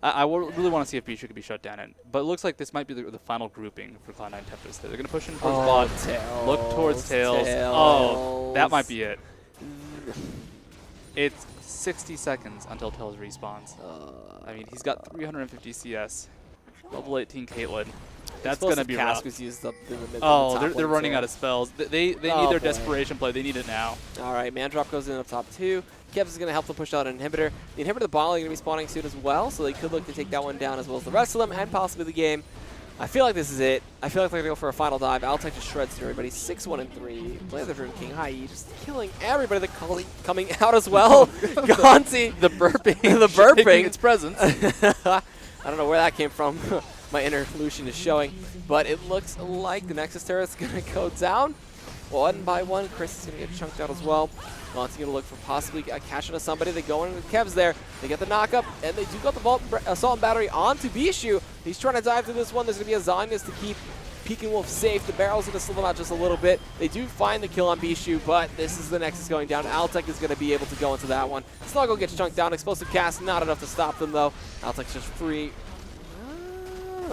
I really want to see if Bishu could be shut down, but it looks like this might be the final grouping for Cloud9 Tempest. They're going to push in towards bot, Tails, look towards Tails. Oh, that might be it. It's 60 seconds until Tails respawns. I mean, he's got 350 CS, level 18 Caitlyn. That's going to be rough. They're running out of spells. They need their desperation play. They need it now. All right, Mandrop goes in up top 2. Kevs is going to help them push out an inhibitor. The inhibitor, the ball, are going to be spawning soon as well, so they could look to take that one down as well as the rest of them, and possibly the game. I feel like this is it. I feel like they're going to go for a final dive. Altec just shreds through everybody. 6-1-3. Play the Dream King. Hi, just killing everybody. They're coming out as well. Gonzi. The burping. The burping. Its presence. I don't know where that came from. My inner Lucian is showing. But it looks like the Nexus turret's going to go down. One by one. Chris is going to get chunked out as well. Gonzi going to look for possibly a catch onto somebody. They go in with Kevs there. They get the knock-up, and they do got the Assault and Battery onto Bishu. He's trying to dive through this one. There's going to be a Zonius to keep Peek and Wolf safe. The barrel's going to slow them out just a little bit. They do find the kill on Bishu, but this is the Nexus going down. Altec is going to be able to go into that one. Snuggle gets chunked down. Explosive cast, not enough to stop them, though. Altec's just free.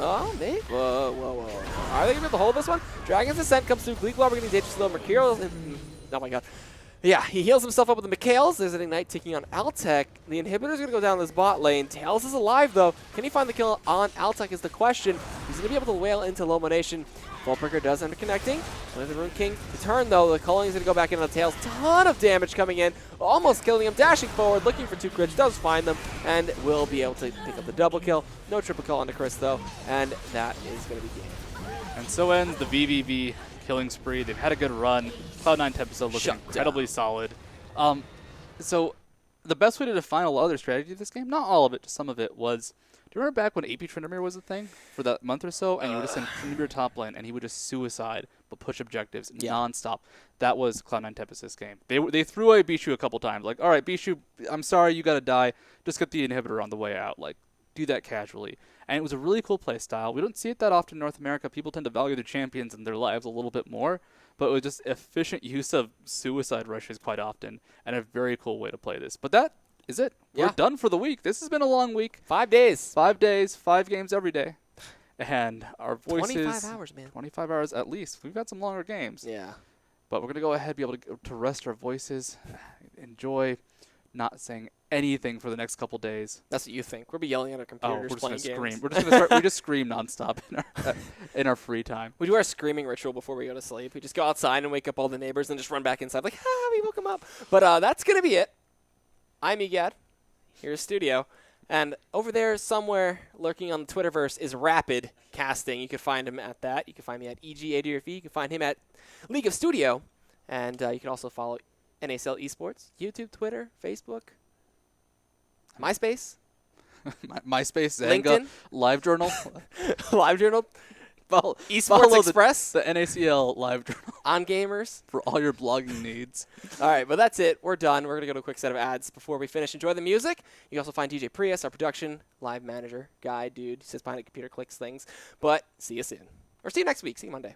Oh, maybe. Whoa. Are they going to be able to hold this one? Dragon's Ascent comes through. Gleek Lobber getting dangerous low. Mercurial. Oh my god. Yeah, he heals himself up with the Mikhails. There's an Ignite taking on Altec. The inhibitor's going to go down this bot lane. Tails is alive, though. Can he find the kill on Altec is the question. He's going to be able to wail into Lomonation. Fullbreaker does end up connecting. With the Rune King. The turn, though, the Culling is going to go back into the Tails. Ton of damage coming in. Almost killing him. Dashing forward, looking for 2 crits. Does find them, and will be able to pick up the double kill. No triple kill onto Chris, though, and that is going to be game. And so ends the vVv killing spree. They've had a good run. Cloud9 Tempest looking incredibly solid. So the best way to define a lot of their strategy of this game, not all of it, just some of it, was, do you remember back when AP Tryndamere was a thing for that month or so, and you would just send Tryndamere top lane, and he would just suicide but push objectives nonstop? That was Cloud9 Tempest this game. They threw away Bishu a couple times. Like, all right, Bishu, I'm sorry, you got to die. Just get the inhibitor on the way out. Like, do that casually. And it was a really cool play style. We don't see it that often in North America. People tend to value their champions and their lives a little bit more. But it was just efficient use of suicide rushes quite often, and a very cool way to play this. But that is it. We're done for the week. This has been a long week. 5 days. 5 days, 5 games every day. And our voices... 25 hours, man. 25 hours at least. We've had some longer games. Yeah. But we're going to go ahead and be able to rest our voices, enjoy not saying anything for the next couple days. That's what you think. We'll be yelling at our computers, we're playing just gonna games. scream. We're just gonna we just scream nonstop in our free time. We do our screaming ritual before we go to sleep. We just go outside and wake up all the neighbors and just run back inside like, we woke them up. But that's going to be it. I'm Egad. Here's Studio. And over there somewhere lurking on the Twitterverse is Rapid Casting. You can find him at that. You can find me at EG80RV. You can find him at League of Studio. And you can also follow NACL Esports, YouTube, Twitter, Facebook, MySpace. MySpace, Zanga, LinkedIn. LiveJournal. LiveJournal. Esports Express. The NACL LiveJournal. On Gamers. For all your blogging needs. All right, but that's it. We're done. We're going to go to a quick set of ads before we finish. Enjoy the music. You can also find DJ Prius, our production live manager guy, dude. He sits behind a computer, clicks things. But see you soon. Or see you next week. See you Monday.